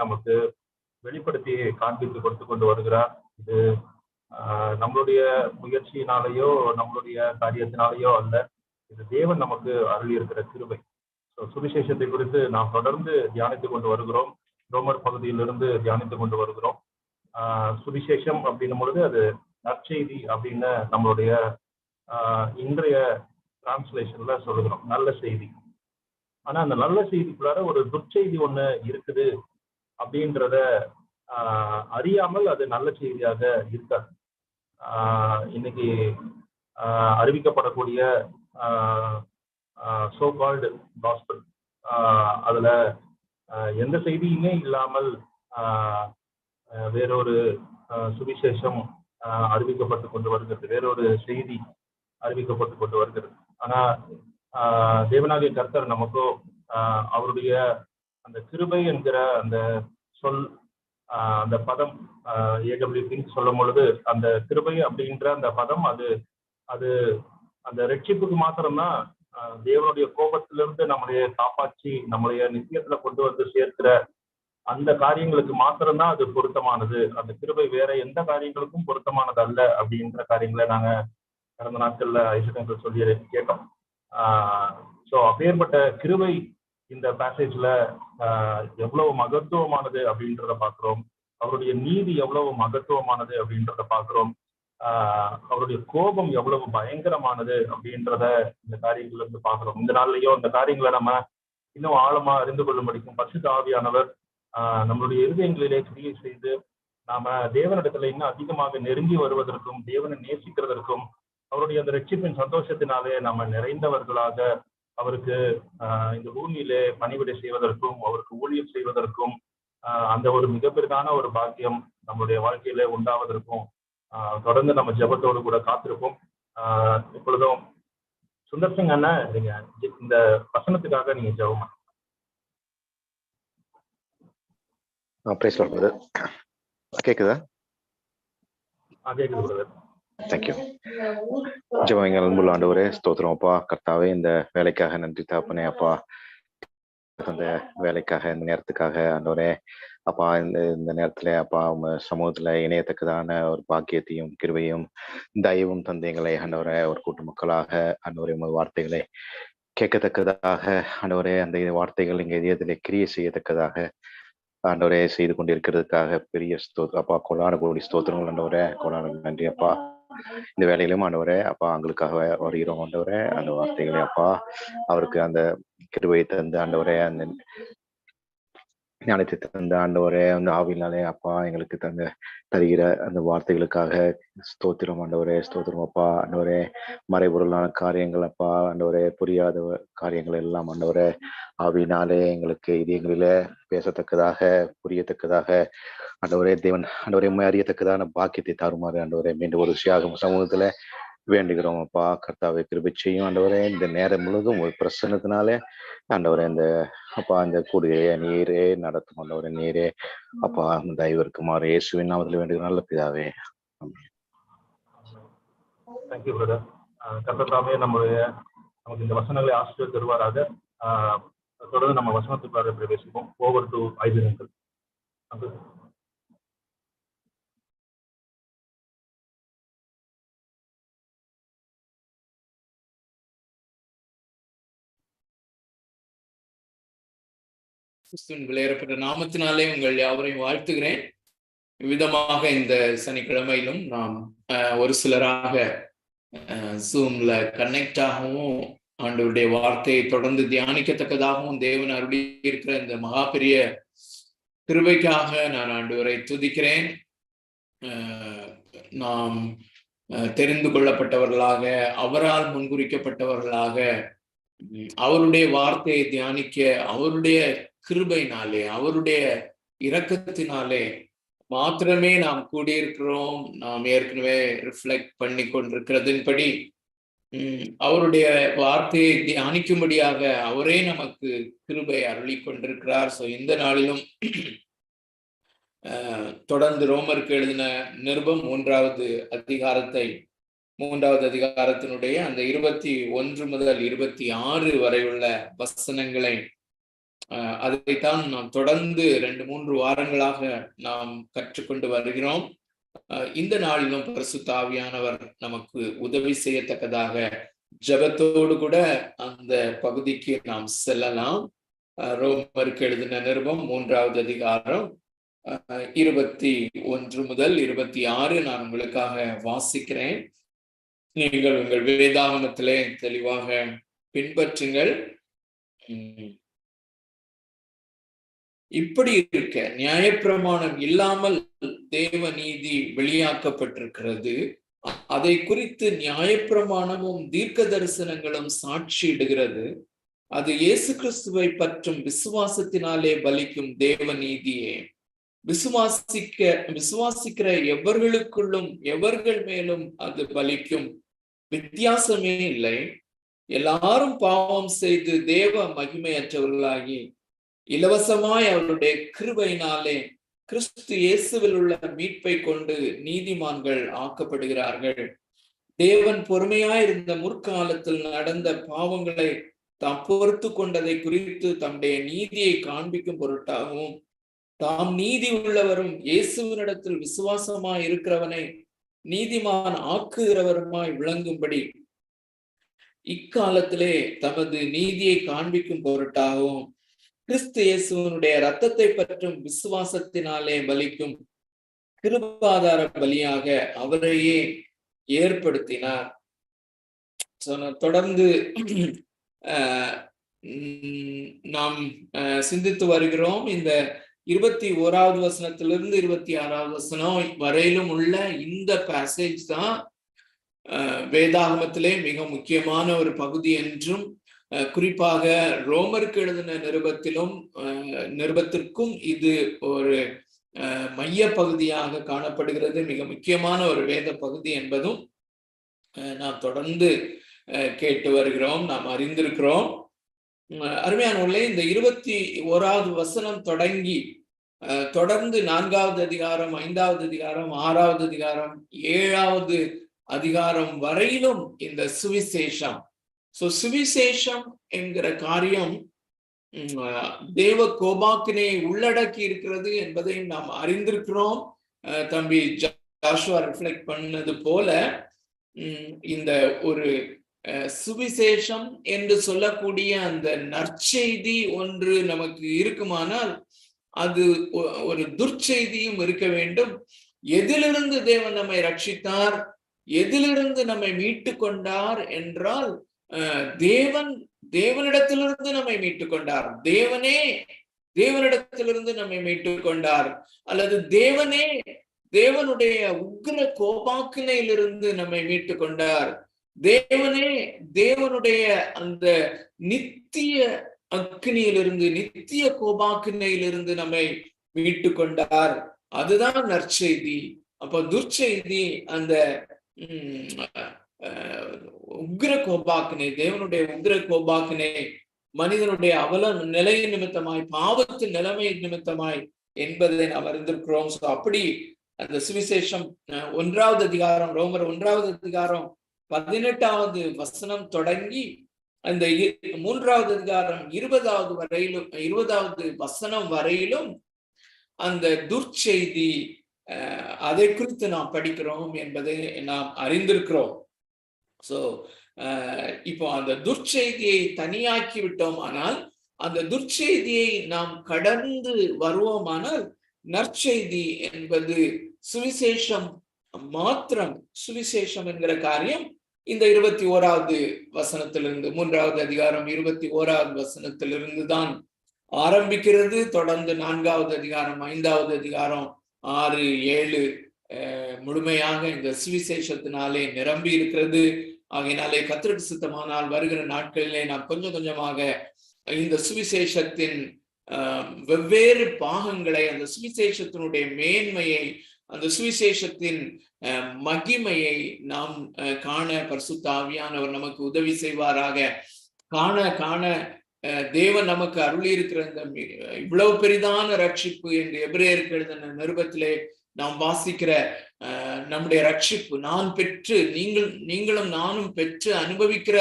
நமக்கு வெளிப்படுத்தி காண்பித்து கொடுத்து கொண்டு வருகிறார். இது நம்மளுடைய முயற்சியினாலேயோ நம்மளுடைய காரியத்தினாலேயோ அல்ல, இது தேவன் நமக்கு அருளி இருக்கிற கிருபை. சுவிசேஷத்தை குறித்து நாம் தொடர்ந்து தியானித்துக் கொண்டு வருகிறோம். ரோமர் பகுதியிலிருந்து தியானித்துக் கொண்டு வருகிறோம். சுவிசேஷம் அப்படின்னும் பொழுது அது நற்செய்தி அப்படின்னு நம்மளுடைய இன்றைய டிரான்ஸ்லேஷன்ல சொல்லுகிறோம், நல்ல செய்தி. ஆனா அந்த நல்ல செய்திக்குள்ளார ஒரு துர்ச்செய்தி ஒண்ணு இருக்குது அப்படின்றத அறியாமல் அது நல்ல செய்தியாக இருக்காது. இன்னைக்கு அறிவிக்கப்படக்கூடிய சோ கால்டு காஸ்பல், அதுல எந்த செய்தியுமே இல்லாமல் வேறொரு சுவிசேஷம் அறிவிக்கப்பட்டு கொண்டு வருகிறது, வேறொரு செய்தி அறிவிக்கப்பட்டு கொண்டு வருகிறது. ஆனா தேவனாகிய கர்த்தர் நமக்கோ அவருடைய அந்த கிருபை என்கிற அந்த சொல், அந்த பதம், ஏடபிள்யூ கிங் சொல்லும் பொழுது அந்த கிருபை அப்படின்ற அந்த பதம் அது அது அந்த ரட்சிப்புக்கு மாத்திரம்தான், தேவனுடைய கோபத்திலிருந்து நம்மளைய காப்பாற்றி நம்மளைய நித்தியத்துல கொண்டு வந்து சேர்க்கிற அந்த காரியங்களுக்கு மாத்திரம்தான் அது பொருத்தமானது. அந்த கிருபை வேற எந்த காரியங்களுக்கும் பொருத்தமானது அல்ல அப்படின்ற காரியங்களை நாங்க கடந்த நாட்கள்ல ஐசகங்கள் சொல்லி கேட்டோம். ஸோ அப்பேற்பட்ட கிருபை இந்த பேசேஜ்ல எவ்வளவு மகத்துவமானது அப்படின்றத பார்க்கிறோம். அவருடைய நீதி எவ்வளவு மகத்துவமானது அப்படின்றத பார்க்கிறோம். அவருடைய கோபம் எவ்வளவு பயங்கரமானது அப்படின்றத இந்த காரியங்கள்ல இருந்து பார்க்கிறோம். இந்த நாள்லயோ இந்த காரியங்களை நம்ம இன்னும் ஆழமா அறிந்து கொள்ளும்படிக்கும் பரிசுத்த ஆவியானவர் நம்மளுடைய இருதயங்களிலே கிரியை செய்து நாம தேவனிடத்துல இன்னும் அதிகமாக நெருங்கி வருவதற்கும் தேவனை நேசிக்கிறதற்கும் அவருடைய அந்த ரட்சிப்பின் சந்தோஷத்தினாலே நம்ம நிறைந்தவர்களாக அவருக்கு இந்த பூமியிலே பணிவிடை செய்வதற்கும் அவருக்கு ஊழியம் செய்வதற்கும் அந்த ஒரு மிகப்பெரிதான ஒரு பாக்கியம் நம்மளுடைய வாழ்க்கையில உண்டாவதற்கும் தொடர்ந்து நம்ம ஜெபத்தோடு கூட காத்திருப்போம். இப்பொழுதும் சுந்தர் சிங் அண்ணா, நீங்க இந்த வசனத்துக்காக நீங்க ஜெபமா. கேக்குதா? கேக்குது பிரதர். தேங்க்யூ. ஜெபங்கள் அன்புள்ள ஆண்டவரே, ஸ்தோத்திரம் அப்பா. கர்த்தாவே, இந்த வேலைக்காக நன்றி தாப்பனே அப்பா, அந்த வேலைக்காக இந்த நேரத்துக்காக ஆண்டவரே அப்பா, இந்த நேரத்துல அப்பா உங்க சமூகத்துல இணையத்தக்கதான ஒரு பாக்கியத்தையும் கிருபையும் தயவும் தந்தைகளை ஆண்டவரே ஒரு கூட்டு மக்களாக ஆண்டவரே உங்கள் வார்த்தைகளை கேட்கத்தக்கதாக ஆண்டவரே அந்த வார்த்தைகள் இங்க இதயத்திலே கிரியை செய்யத்தக்கதாக ஆண்டவரே செய்து கொண்டிருக்கிறதுக்காக பெரிய அப்பா கொள்ளான கோடி ஸ்தோத்திரங்கள் ஆண்டவரே, கொள்ளான நன்றி அப்பா. இந்த வேலையிலும் ஆண்டவரே அப்பா அவங்களுக்காக வருகிறோம் ஆண்டவரே. அந்த வார்த்தைகளை அப்பா அவருக்கு அந்த கிருபையை தந்து ஆண்டவரே அந்த ஞானத்தை தந்த ஆண்டவரே அந்த ஆவினாலே அப்பா எங்களுக்கு தருகிற அந்த வார்த்தைகளுக்காக ஸ்தோத்திரம் ஆண்டவரே, ஸ்தோத்திரம் அப்பா. ஆண்டவரே மறைபொருளான காரியங்கள் அப்பா ஆண்டவரே, புரியாத காரியங்கள் எல்லாம் ஆண்டவரே ஆவினாலே எங்களுக்கு இதயங்களில பேசத்தக்கதாக புரியத்தக்கதாக ஆண்டவரே தேவன் ஆண்டவரே அறியத்தக்கதான பாக்கியத்தை தாருமாறு ஆண்டவரே மீண்டும் ஒரு சியாகம் சமூகத்துல வேண்டுகிறோம் அப்பா. கர்த்தாவை கிருபை செய்யும் ஆண்டவரே. இந்த நேரம் முழுவதும் ஒரு பிரசன்னத்தினாலே ஆண்டவரே இந்த அப்பா இந்த கூடிய நீரே நடத்தும் ஆண்டவரே, நீரே அப்பா தயவு இருக்குமாறு இயேசுவின் நாமத்தில் வேண்டுகிற நல்ல பிதாவே. Thank you brother. கர்த்தராவே நமக்கு இந்த வசனங்களை ஆசிரியர் தருவாராக. தொடர்ந்து நம்ம வசனத்துக்காக பிரவேசிப்போம். Over to ஐசகங்கள். கிறிஸ்துவின் விளையாடப்பட்ட நாமத்தினாலே உங்கள் யாவரையும் வாழ்த்துகிறேன். விதமாக இந்த சனிக்கிழமையிலும் நாம் ஒரு சிலராக ஜூம்ல கனெக்ட் ஆகவும் ஆண்டவருடைய வார்த்தையை தொடர்ந்து தியானிக்கத்தக்கதாகவும் தேவன் அருளி இருக்கிற இந்த மகா பெரிய கிருபைக்காக நான் ஆண்டவரை துதிக்கிறேன். நாம் தெரிந்து கொள்ளப்பட்டவர்களாக, அவரால் முன்குறிக்கப்பட்டவர்களாக, அவருடைய வார்த்தையை தியானிக்க அவருடைய கிருபையினாலே அவருடைய இரக்கத்தினாலே மாத்திரமே நாம் கூடியிருக்கிறோம். நாம் ஏற்கனவே ரிஃப்ளெக்ட் பண்ணி கொண்டிருக்கிறதின்படி அவருடைய வார்த்தையை தியானிக்கும்படியாக அவரே நமக்கு கிருபை அருளி கொண்டிருக்கிறார். ஸோ இந்த நாளிலும் தொடர்ந்து ரோமருக்கு எழுதின நிருபம் 3வது அதிகாரத்தினுடைய அந்த 21 முதல் 26 வரை உள்ள வசனங்களை அதைத்தான் நாம் தொடர்ந்து 2-3 வாரங்களாக நாம் கற்றுக்கொண்டு வருகிறோம். இந்த நாளிலும் பரிசுத்த ஆவியானவர் நமக்கு உதவி செய்யத்தக்கதாக ஜெபத்தோடு கூட அந்த பகுதிக்கு நாம் செல்லலாம். ரோமருக்கு எழுதின நிருபம் 3வது அதிகாரம் 21 முதல் 26 நான் உங்களுக்காக வாசிக்கிறேன். நீங்கள் உங்கள் வேதாகமத்திலே தெளிவாக பின்பற்றுங்கள். இப்படி இருக்க நியாயப்பிரமாணம் இல்லாமல் தேவ நீதி வெளியாக்கப்பட்டிருக்கிறது. அதை குறித்து நியாயப்பிரமாணமும் தீர்க்க தரிசனங்களும் சாட்சியிடுகிறது. அது இயேசு கிறிஸ்துவை பற்றும் விசுவாசத்தினாலே பலிக்கும் தேவ நீதியே. விசுவாசிக்கிற எவர்களுக்குள்ளும் எவர்கள் மேலும் அது பலிக்கும். வித்தியாசமே இல்லை. எல்லாரும் பாவம் செய்து தேவ மகிமையற்றவர்களாகி இலவசமாய் அவருடைய கிருபையினாலே கிறிஸ்து இயேசுவில் உள்ள மீட்பை கொண்டு நீதிமான்கள் ஆக்கப்படுகிறார்கள். தேவன் பொறுமையாயிருந்த முற்காலத்தில் நடந்த பாவங்களை தாம் பொறுத்து கொண்டதை குறித்து தம்முடைய நீதியை காண்பிக்கும் பொருட்டாகவும் தாம் நீதி உள்ளவரும் இயேசுவினிடத்தில் விசுவாசமாய் இருக்கிறவனை நீதிமான் ஆக்குகிறவருமாய் விளங்கும்படி இக்காலத்திலே தமது நீதியை காண்பிக்கும் பொருட்டாகவும் கிறிஸ்து இயேசுவினுடைய இரத்தத்தை பற்றும் விசுவாசத்தினாலே பலிக்கும் கிருபாதார பலியாக அவரையே ஏற்படுத்தினார். தொடர்ந்து நாம் சிந்தித்து வருகிறோம். இந்த 21வது வசனத்திலிருந்து 26வது வசனம் வரையிலும் உள்ள இந்த பேசேஜ் தான் வேதாகமத்திலே மிக முக்கியமான ஒரு பகுதி என்றும், குறிப்பாக ரோமருக்கு எழுதின நிருபத்திற்கும் இது ஒரு மைய பகுதியாக காணப்படுகிறது. மிக முக்கியமான ஒரு வேத பகுதி என்பதும் நாம் தொடர்ந்து கேட்டு வருகிறோம், நாம் அறிந்திருக்கிறோம். அருமையானவர்களே, இந்த 21வது வசனம் தொடங்கி தொடர்ந்து 4வது அதிகாரம், 5வது அதிகாரம், 6வது அதிகாரம், 7வது அதிகாரம் வரையிலும் இந்த சுவிசேஷம். சுவிசேஷம் என்கிற காரியம் தேவ கோபாக்கினை உள்ளடக்கி இருக்கிறது என்பதையும் நாம் அறிந்திருக்கிறோம். தம்பி ஜாஷுவா ரிஃப்ளெக்ட் பண்ணது போல இந்த ஒரு சுவிசேஷம் என்று சொல்லக்கூடிய அந்த நற்செய்தி ஒன்று நமக்கு இருக்குமானால் அது ஒரு துர்ச்செய்தியும் இருக்க வேண்டும். எதிலிருந்து தேவன் நம்மை ரட்சித்தார், எதிலிருந்து நம்மை மீட்டு கொண்டார் என்றால் தேவனிடத்திலிருந்து நம்மை மீட்டுக் கொண்டார். தேவனிடத்திலிருந்து நம்மை மீட்டுக் கொண்டார். அல்லது தேவனுடைய உக்கிர கோபாக்கினையிலிருந்து நம்மை மீட்டுக் கொண்டார். தேவனுடைய அந்த நித்திய அக்னியிலிருந்து, நித்திய கோபாக்கினையிலிருந்து நம்மை மீட்டு கொண்டார். அதுதான் நற்செய்தி. அப்ப துர்ச்செய்தி அந்த உக்கிர கோபாக்கினை, தேவனுடைய உக்கிர கோபாக்கினை மனிதனுடைய அவல நிலை நிமித்தமாய், பாவத்தின் நிலைமை நிமித்தமாய் என்பதை நாம் அறிந்திருக்கிறோம். அப்படி அந்த சுவிசேஷம் 1வது அதிகாரம், ரோமர் 1வது அதிகாரம் 18வது வசனம் தொடங்கி அந்த 3வது அதிகாரம் 20வது வசனம் வரையிலும் அந்த துர்ச்செய்தி, அதை குறித்து நாம் படிக்கிறோம் என்பதை நாம் அறிந்திருக்கிறோம். இப்போ அந்த துர்ச்செய்தியை தனியாக்கி விட்டோம். ஆனால் அந்த துர்ச்செய்தியை நாம் கடந்து வருவோமானால் நற்செய்தி என்பது சுவிசேஷம் மாத்திரம். சுவிசேஷம் என்கிற காரியம் இந்த 21வது வசனத்திலிருந்து, 3வது அதிகாரம் 21வது வசனத்திலிருந்து தான் ஆரம்பிக்கிறது. தொடர்ந்து 4வது அதிகாரம், 5வது அதிகாரம், 6, 7 முழுமையாக இந்த சுவிசேஷத்தினாலே நிரம்பி இருக்கிறது. ஆகையினாலே கர்த்தருக்கு சித்தமானால் வருகிற நாட்களிலே நாம் கொஞ்சம் கொஞ்சமாக இந்த சுவிசேஷத்தின் வெவ்வேறு பாகங்களை, அந்த சுவிசேஷத்தினுடைய மேன்மையை, அந்த சுவிசேஷத்தின் மகிமையை நாம் காண பரிசுத்த ஆவியானவர் நமக்கு உதவி செய்வாராக. காண தேவன் நமக்கு அருளி இருக்கிற இந்த இவ்வளவு பெரிதான ரட்சிப்பு என்று எபிரேயருக்கு எழுதின நிருபத்திலே நாம் வாசிக்கிற நம்முடைய ரட்சிப்பு, நான் பெற்று நீங்களும் நானும் பெற்று அனுபவிக்கிற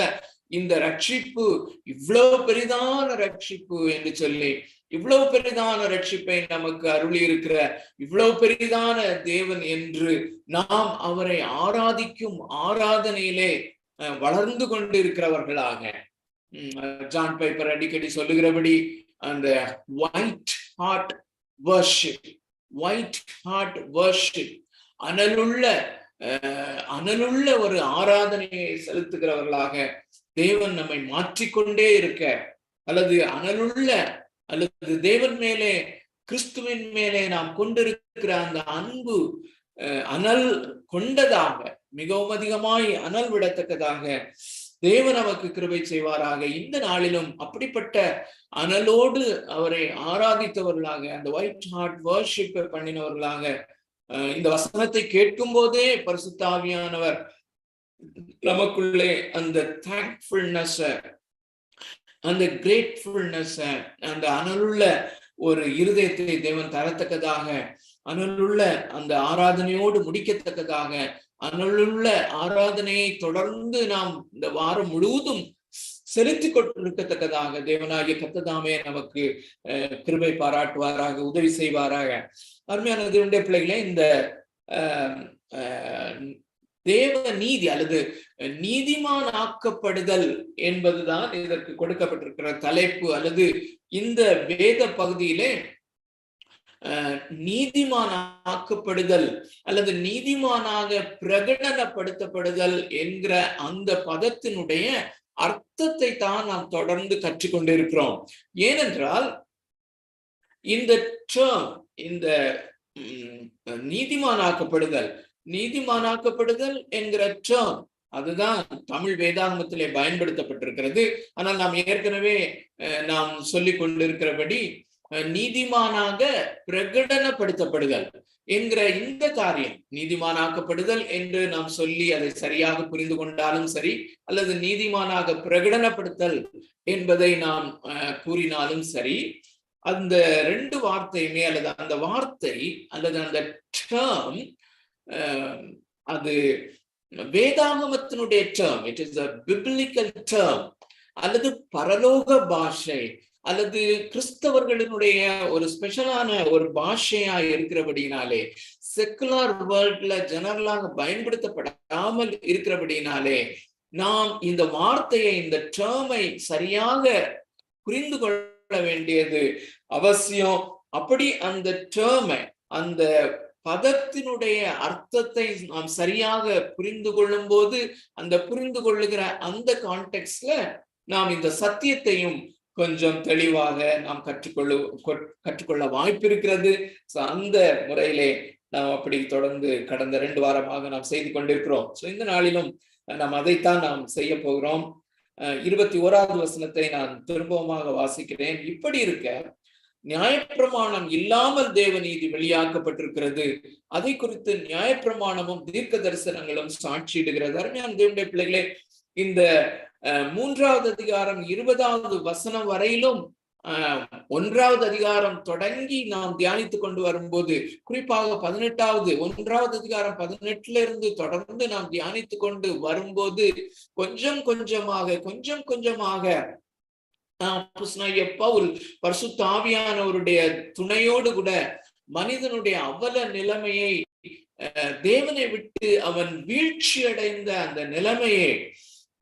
இந்த ரட்சிப்பு இவ்வளவு பெரிதான ரட்சிப்பு என்று சொல்லி, இவ்வளவு பெரிதான ரட்சிப்பை நமக்கு அருளி இருக்கிற இவ்வளவு பெரிதான தேவன் என்று நாம் அவரை ஆராதிக்கும் ஆராதனையிலே வளர்ந்து கொண்டிருக்கிறவர்களாக, ஜான் பைப்பர் அடிக்கடி சொல்லுகிறபடி அந்த white heart worship, white heart worship, அனலுள்ள ஒரு ஆராதனையை செலுத்துகிறவர்களாக தேவன் நம்மை மாற்றிக்கொண்டே இருக்க, அல்லது தேவன் மேலே, கிறிஸ்துவின் மேலே நாம் கொண்டிருக்கிற அந்த அன்பு அனல் கொண்டதாக, மிகவும் அதிகமாய் அனல் விடத்தக்கதாக தேவன் நமக்கு கிருபை செய்வாராக. இந்த நாளிலும் அப்படிப்பட்ட அனலோடு அவரை ஆராதித்தவர்களாக, அந்த ஒயிட் ஹார்ட் வர்ஷிப் பண்ணினவர்களாக, இந்த வசனத்தை கேட்கும் போதே பரிசுத்த ஆவியானவர் நமக்குள்ளே அந்த தேங்க்ஃபுல்னஸ், அந்த கிரேட்ஃபுல்னஸ், அந்த அனலுள்ள ஒரு இருதயத்தை தேவன் தரத்தக்கதாக, அனலுள்ள அந்த ஆராதனையோடு முடிக்கத்தக்கதாக, அனலுள்ள ஆராதனையை தொடர்ந்து நாம் இந்த வாரம் முழுவதும் செலுத்தி கொண்டிருக்கத்தக்கதாக தேவனாகிய கர்த்தர் நமக்கு கிருபை பாராட்டுவாராக, உதவி செய்வாராக. அருமையான தேவனுடைய பிள்ளைகளே, இந்த தேவ நீதி அல்லது நீதிமான் ஆக்கப்படுதல் என்பதுதான் இதற்கு கொடுக்கப்பட்டிருக்கிற தலைப்பு. அல்லது இந்த வேத பகுதியிலே நீதிமான் ஆக்கப்படுதல் அல்லது நீதிமானாக பிரகடனப்படுத்தப்படுதல் என்கிற அந்த பதத்தினுடைய அர்த்தத்தை தான் நாம் தொடர்ந்து கற்றுக்கொண்டிருக்கிறோம். ஏனென்றால் இந்த டேர்ம், இந்த நீதிமானாக்கப்படுதல் என்கிற டேர்ம், அதுதான் தமிழ் வேதாகமத்திலே பயன்படுத்தப்பட்டிருக்கிறது. ஆனால் நாம் ஏற்கனவே நாம் சொல்லிக் கொண்டிருக்கிறபடி நீதிமானாக பிரகடனப்படுத்தப்படுதல் என்கிற இந்த காரியம், நீதிமானாக்கப்படுதல் என்று நாம் சொல்லி அதை சரியாக புரிந்து கொண்டாலும் சரி, அல்லது நீதிமானாக பிரகடனப்படுத்தல் என்பதை நாம் கூறினாலும் சரி, அந்த ரெண்டு வார்த்தையுமே, அல்லது அந்த வார்த்தை அல்லது அந்த டேர்ம், அது வேதாகமத்தினுடைய term, it is a biblical term, அல்லது பரலோக பாஷை அல்லது கிறிஸ்தவர்களினுடைய ஒரு ஸ்பெஷலான ஒரு பாஷையா இருக்கிறபடினாலே, செக்குலர் வேர்ல்ட்ல ஜெனரலாக பயன்படுத்தப்படாமல் இருக்கிறபடினாலே, நாம் இந்த வார்த்தையை, இந்த டேர்மை சரியாக புரிந்து கொள்ள வேண்டியது அவசியம். அப்படி அந்த டேர்மை, அந்த பதத்தினுடைய அர்த்தத்தை நாம் சரியாக புரிந்து கொள்ளும் போது, அந்த புரிந்து கொள்ளுகிற அந்த கான்டெக்ட்ல நாம் இந்த சத்தியத்தையும் கொஞ்சம் தெளிவாக நாம் கற்றுக்கொள்ள வாய்ப்பு இருக்கிறது. அந்த முறையிலே நாம் அப்படி தொடர்ந்து கடந்த 2 வாரமாக நாம் செய்து கொண்டிருக்கிறோம். இந்த நாளிலும் நாம் அதைத்தான் நாம் செய்ய போகிறோம். 21வது வசனத்தை நான் திரும்பவுமாக வாசிக்கிறேன். இப்படி இருக்க நியாயப்பிரமாணம் இல்லாமல் தேவ நீதி வெளியாக்கப்பட்டிருக்கிறது, அதை குறித்து நியாயப்பிரமாணமும் தீர்க்க தரிசனங்களும் சாட்சியிடுகிறது. அருமையான தேவனுடைய பிள்ளைகளே, இந்த 3வது அதிகாரம் 20வது வசனம் வரையிலும் 1வது அதிகாரம் தொடங்கி நாம் தியானித்துக் கொண்டு வரும்போது, குறிப்பாக 1வது அதிகாரம் 18 இருந்து தொடர்ந்து நாம் தியானித்துக் கொண்டு வரும்போது, கொஞ்சம் கொஞ்சமாக பவுல் பரிசுத்த ஆவியானவருடைய துணையோடு கூட மனிதனுடைய அவல நிலைமையை, தேவனை விட்டு அவன் வீழ்ச்சி அடைந்த அந்த நிலைமையை,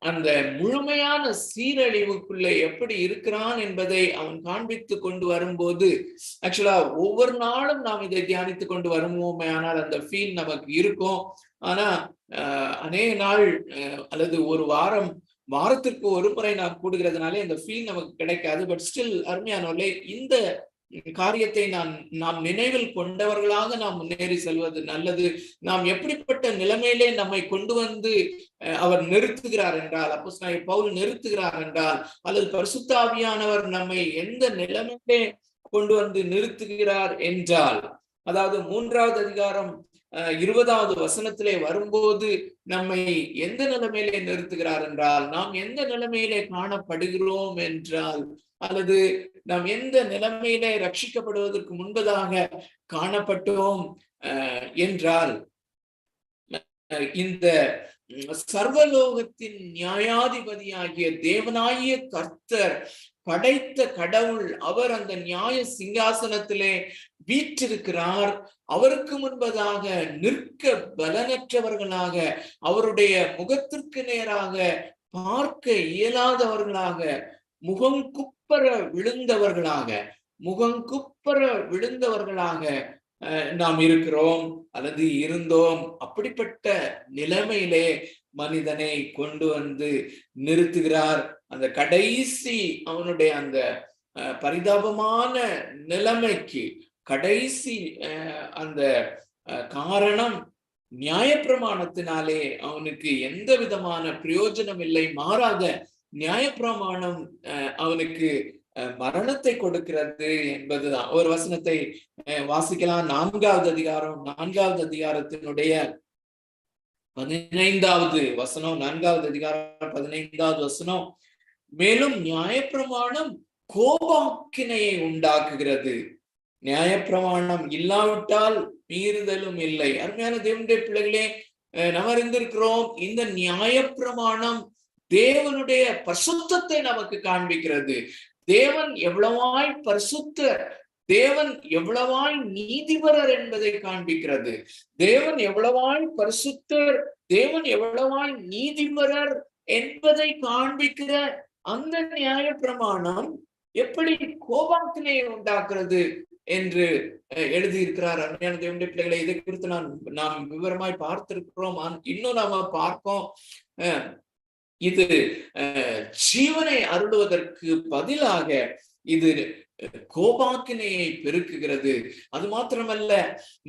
அந்த முழுமையான சீரழிவுக்குள்ளே எப்படி இருக்கிறான் என்பதை அவன் காண்பித்து கொண்டு வரும்போது, ஆக்சுவலா ஒவ்வொரு நாளும் நாம் இதை தியானித்து கொண்டு வருவோமே ஆனால் அந்த ஃபீல் நமக்கு இருக்கும். ஆனா அநேக நாள் அல்லது ஒரு வாரத்திற்கு ஒரு முறை நாம் கூடுகிறதுனாலே இந்த ஃபீல் நமக்கு கிடைக்காது. பட் ஸ்டில் அருமையானவர்களே, இந்த காரியத்தை நாம் நினைவில் கொண்டவர்களாக நாம் முன்னேறி செல்வது நல்லது. நாம் எப்படிப்பட்ட நிலைமையிலே நம்மை கொண்டு வந்து அவர் நிறுத்துகிறார் என்றால், அப்போஸ்தலனாகிய பவுல் நிறுத்துகிறார் என்றால், அல்லது பரிசுத்த ஆவியானவர் நம்மை எந்த நிலைமையிலே கொண்டு வந்து நிறுத்துகிறார் என்றால், அதாவது 3வது அதிகாரம் 20வது வசனத்திலே வரும்போது நம்மை எந்த நிலைமையிலே நிறுத்துகிறார் என்றால், நாம் எந்த நிலைமையிலே காணப்படுகிறோம் என்றால், அல்லது நாம் எந்த நிலைமையிலே ரட்சிக்கப்படுவதற்கு முன்பதாக காணப்பட்டோம் என்றால், இந்த சர்வலோகத்தின் நியாயாதிபதியாகிய தேவனாகிய கர்த்தர், படைத்த கடவுள், அவர் அந்த நியாய சிங்காசனத்திலே வீற்றிருக்கிறார். அவருக்கு முன்பதாக நிற்க பலனற்றவர்களாக, அவருடைய முகத்திற்கு நேராக பார்க்க இயலாதவர்களாக, முகங்குப்பர விழுந்தவர்களாக நாம் இருக்கிறோம் அல்லது இருந்தோம். அப்படிப்பட்ட நிலைமையிலே மனிதனை கொண்டு வந்து நிறுத்துகிறார். அந்த கடைசி அவனுடைய அந்த பரிதாபமான நிலைமைக்கு கடைசி அந்த காரணம், நியாயப்பிரமாணத்தினாலே அவனுக்கு எந்த விதமான பிரயோஜனம் இல்லை. மாறாக நியாயப்பிரமாணம் அவனுக்கு மரணத்தை கொடுக்கிறது என்பதுதான். ஒரு வசனத்தை வாசிக்கலாம். 4வது அதிகாரத்தினுடைய 15வது வசனம். 4வது அதிகாரம் 15வது வசனம். மேலும் நியாயப்பிரமாணம் கோபாக்கினையை உண்டாக்குகிறது, நியாயப்பிரமாணம் இல்லாவிட்டால் மீறுதலும் இல்லை. அருமையான தேவனுடைய பிள்ளைகளே, நாம் அறிந்திருக்கிறோம், இந்த நியாயப்பிரமாணம் தேவனுடைய பரிசுத்தத்தை நமக்கு காண்பிக்கிறது. தேவன் எவ்வளவாய் பரிசுத்தர், தேவன் எவ்வளவாய் நீதிபரர் என்பதை காண்பிக்கிறது. தேவன் எவ்வளவாய் பரிசுத்தர், தேவன் எவ்வளவாய் நீதிபரர் என்பதை காண்பிக்கிற அந்த நியாயப்பிரமாணம் எப்படி கோபாக்கினையை உண்டாக்குறது என்று எழுதியிருக்கிறார். அருமையான தேவனுடைய பிள்ளைகளை, இதை குறித்து நாம் விவரமாய் பார்த்திருக்கிறோம். இன்னும் நாம பார்ப்போம். இது ஜீவனை அருளுவதற்கு பதிலாக இது கோபாக்கினையை பெருக்குகிறது. அது மாத்திரமல்ல,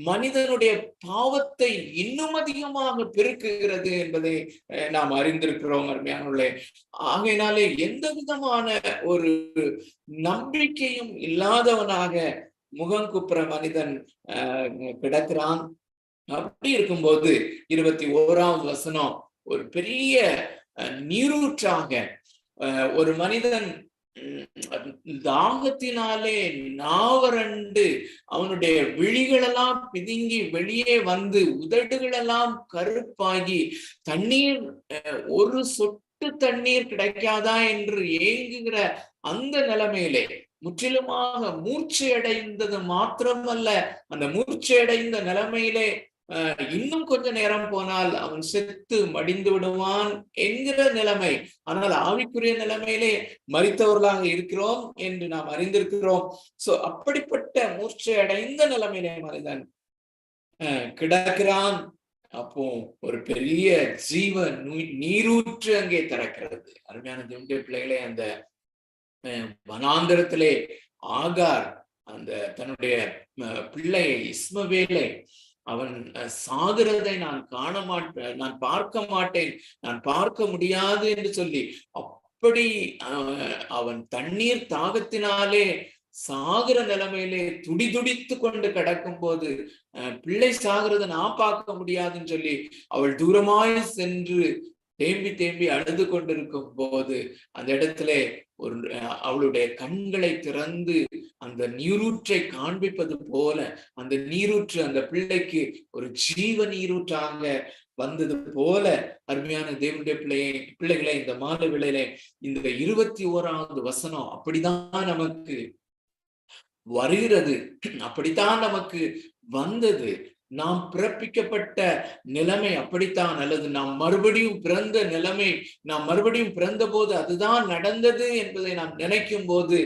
மனிதனுடைய பாவத்தை இன்னும் அதிகமாக பெருக்குகிறது என்பதை நாம் அறிந்திருக்கிறோம். அருமையானவர்களே, ஆகையினாலே எந்த விதமான ஒரு நம்பிக்கையும் இல்லாதவனாக முகங்குப்புற மனிதன் கிடக்கிறான். அப்படி இருக்கும்போது 21வது வசனம் ஒரு பெரிய நீரூற்றாக, ஒரு மனிதன் தாகத்தினாலே நாவரண்டு அவனுடைய விழிகளெல்லாம் பிதுங்கி வெளியே வந்து உதடுகளெல்லாம் கருப்பாகி தண்ணீர், ஒரு சொட்டு தண்ணீர் கிடைக்காதா என்று ஏங்குகிற அந்த நிலைமையிலே முற்றிலுமாக மூர்ச்சை அடைந்தது மாத்திரமல்ல, அந்த மூர்ச்சை அடைந்த நிலைமையிலே இன்னும் கொஞ்ச நேரம் போனால் அவன் செத்து மடிந்து விடுவான் என்கிற நிலைமை. ஆனால் ஆவிக்குரிய நிலைமையிலே மரித்தவர்களாக இருக்கிறோம் என்று நாம் அறிந்திருக்கிறோம். சோ அப்படிப்பட்ட மூர்ச்சை அடைந்த நிலைமையிலே மனிதன் கிடக்கிறான். அப்போ ஒரு பெரிய ஜீவ நீரூற்று அங்கே திறக்கிறது. அருமையான தேவனுடைய பிள்ளைகளே, அந்த வனாந்திரத்திலே ஆகார் அந்த தன்னுடைய பிள்ளையை இஸ்மவேலை அவன் சாகிறதை நான் காண மாட்டேன், நான் பார்க்க மாட்டேன், நான் பார்க்க முடியாது என்று சொல்லி அப்படி அவன் தண்ணீர் தாகத்தினாலே சாகிற நிலைமையிலே துடிதுடித்து கொண்டு கிடக்கும் போது, பிள்ளை சாகிறத நான் பார்க்க முடியாதுன்னு சொல்லி அவள் தூரமாய் சென்று தேம்பி தேம்பி அழுது கொண்டிருக்கும் போது அந்த இடத்துல அவளுடைய கண்களை திறந்து அந்த நீரூற்றை காண்பிப்பது போல அந்த நீரூற்று அந்த பிள்ளைக்கு ஒரு ஜீவ நீரூற்றாக வந்தது போல, அருமையான தேவனுடைய பிள்ளைகளை இந்த மாலை வேளையிலே இந்த 21வது வசனம் அப்படிதான் நமக்கு வருகிறது, அப்படித்தான் நமக்கு வந்தது. நாம் பிறப்பிக்கப்பட்ட நிலைமை அப்படித்தான், அல்லது நாம் மறுபடியும் பிறந்த நிலைமை, நாம் மறுபடியும் பிறந்த போது அதுதான் நடந்தது என்பதை நாம் நினைக்கும் போது,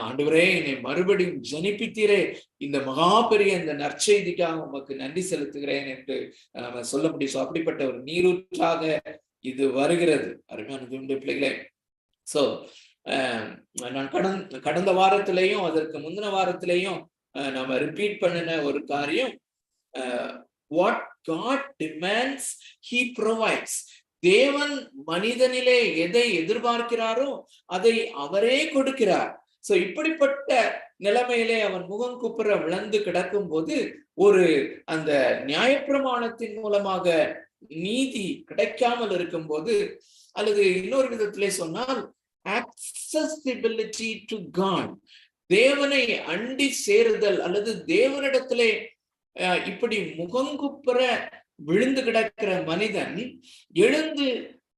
ஆண்டவரே என்னை மறுபடியும் ஜனிப்பித்தீரே, இந்த மகா பெரிய இந்த நற்செய்திக்காக உமக்கு நன்றி செலுத்துகிறேன் என்று சொல்ல முடியும். அப்படிப்பட்ட ஒரு நீரூற்றாக இது வருகிறது. அருமையான தேவனுடைய பிள்ளைகளே, சோ நான் கடந்த வாரத்திலையும் அதற்கு முந்தின வாரத்திலையும் நாம ரிப்பீட் பண்ணின ஒரு காரியம், what God demands, he provides. தேவன் மனிதனிலே எதை எதிர்பார்க்கிறாரோ அதை அவரே கொடுக்கிறார். சோ இப்படிப்பட்ட நிலைமையிலே அவன் முகம் குப்புற விழுந்து கிடக்கும் போது, ஒரு அந்த நியாயப்பிரமாணத்தின் மூலமாக நீதி கிடைக்காமல் இருக்கும் போது, அல்லது இன்னொரு விதத்திலே சொன்னால் accessibility to God, தேவனை அண்டி சேருதல் அல்லது தேவனிடத்திலே இப்படி முகங்குப்புற விழுந்து கிடக்கிற மனிதன் எழுந்து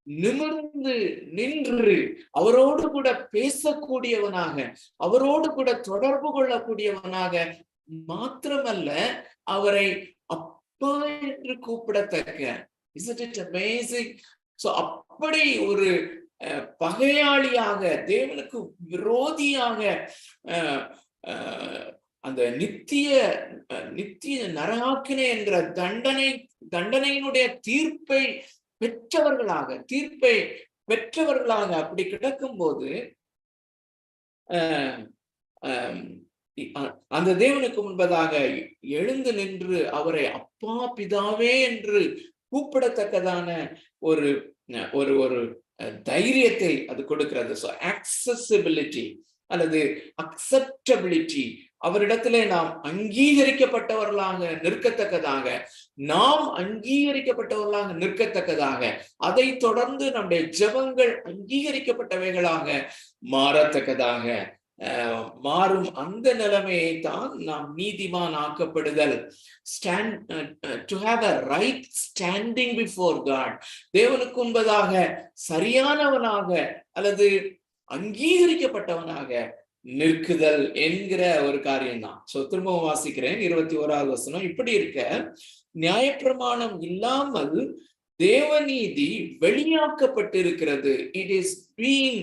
நிமிர்ந்து நின்று அவரோடு கூட பேசக்கூடியவனாக, அவரோடு கூட தொடர்பு கொள்ளக்கூடியவனாக மாத்திரமல்ல, அவரை அப்பா என்று கூப்பிடத்தக்க. Isn't it amazing? So அப்படி ஒரு பகையாளியாக, தேவனுக்கு விரோதியாக, அந்த நித்திய நரகாக்கினை என்கிற தண்டனையினுடைய தீர்ப்பை பெற்றவர்களாக அப்படி கிடக்கும் போது அந்த தேவனுக்கு முன்பதாக எழுந்து நின்று அவரை அப்பா பிதாவே என்று கூப்பிடத்தக்கதான ஒரு ஒரு ஒரு தைரியத்தை அது கொடுக்கிறது. ஸோ accessibility அல்லது acceptability, அவரிடத்திலே நாம் அங்கீகரிக்கப்பட்டவர்களாக நிற்கத்தக்கதாக, அதை தொடர்ந்து நம்முடைய ஜெபங்கள் அங்கீகரிக்கப்பட்டவைகளாக மாறத்தக்கதாக மாறும் அந்த நிலைமையை தான் நாம் நீதிமான் ஆக்கப்படுதல், to have a right standing before God, தேவனுக்கு முன்பதாக சரியானவனாக அல்லது அங்கீகரிக்கப்பட்டவனாக நிற்குதல் என்கிற ஒரு காரியம் தான். சோ திரும்பவும் வாசிக்கிறேன் 21வது வசனம். இப்படி இருக்க நியாயப்பிரமாணம் இல்லாமல் தேவநீதி வெளியாக்கப்பட்டிருக்கிறது. It is being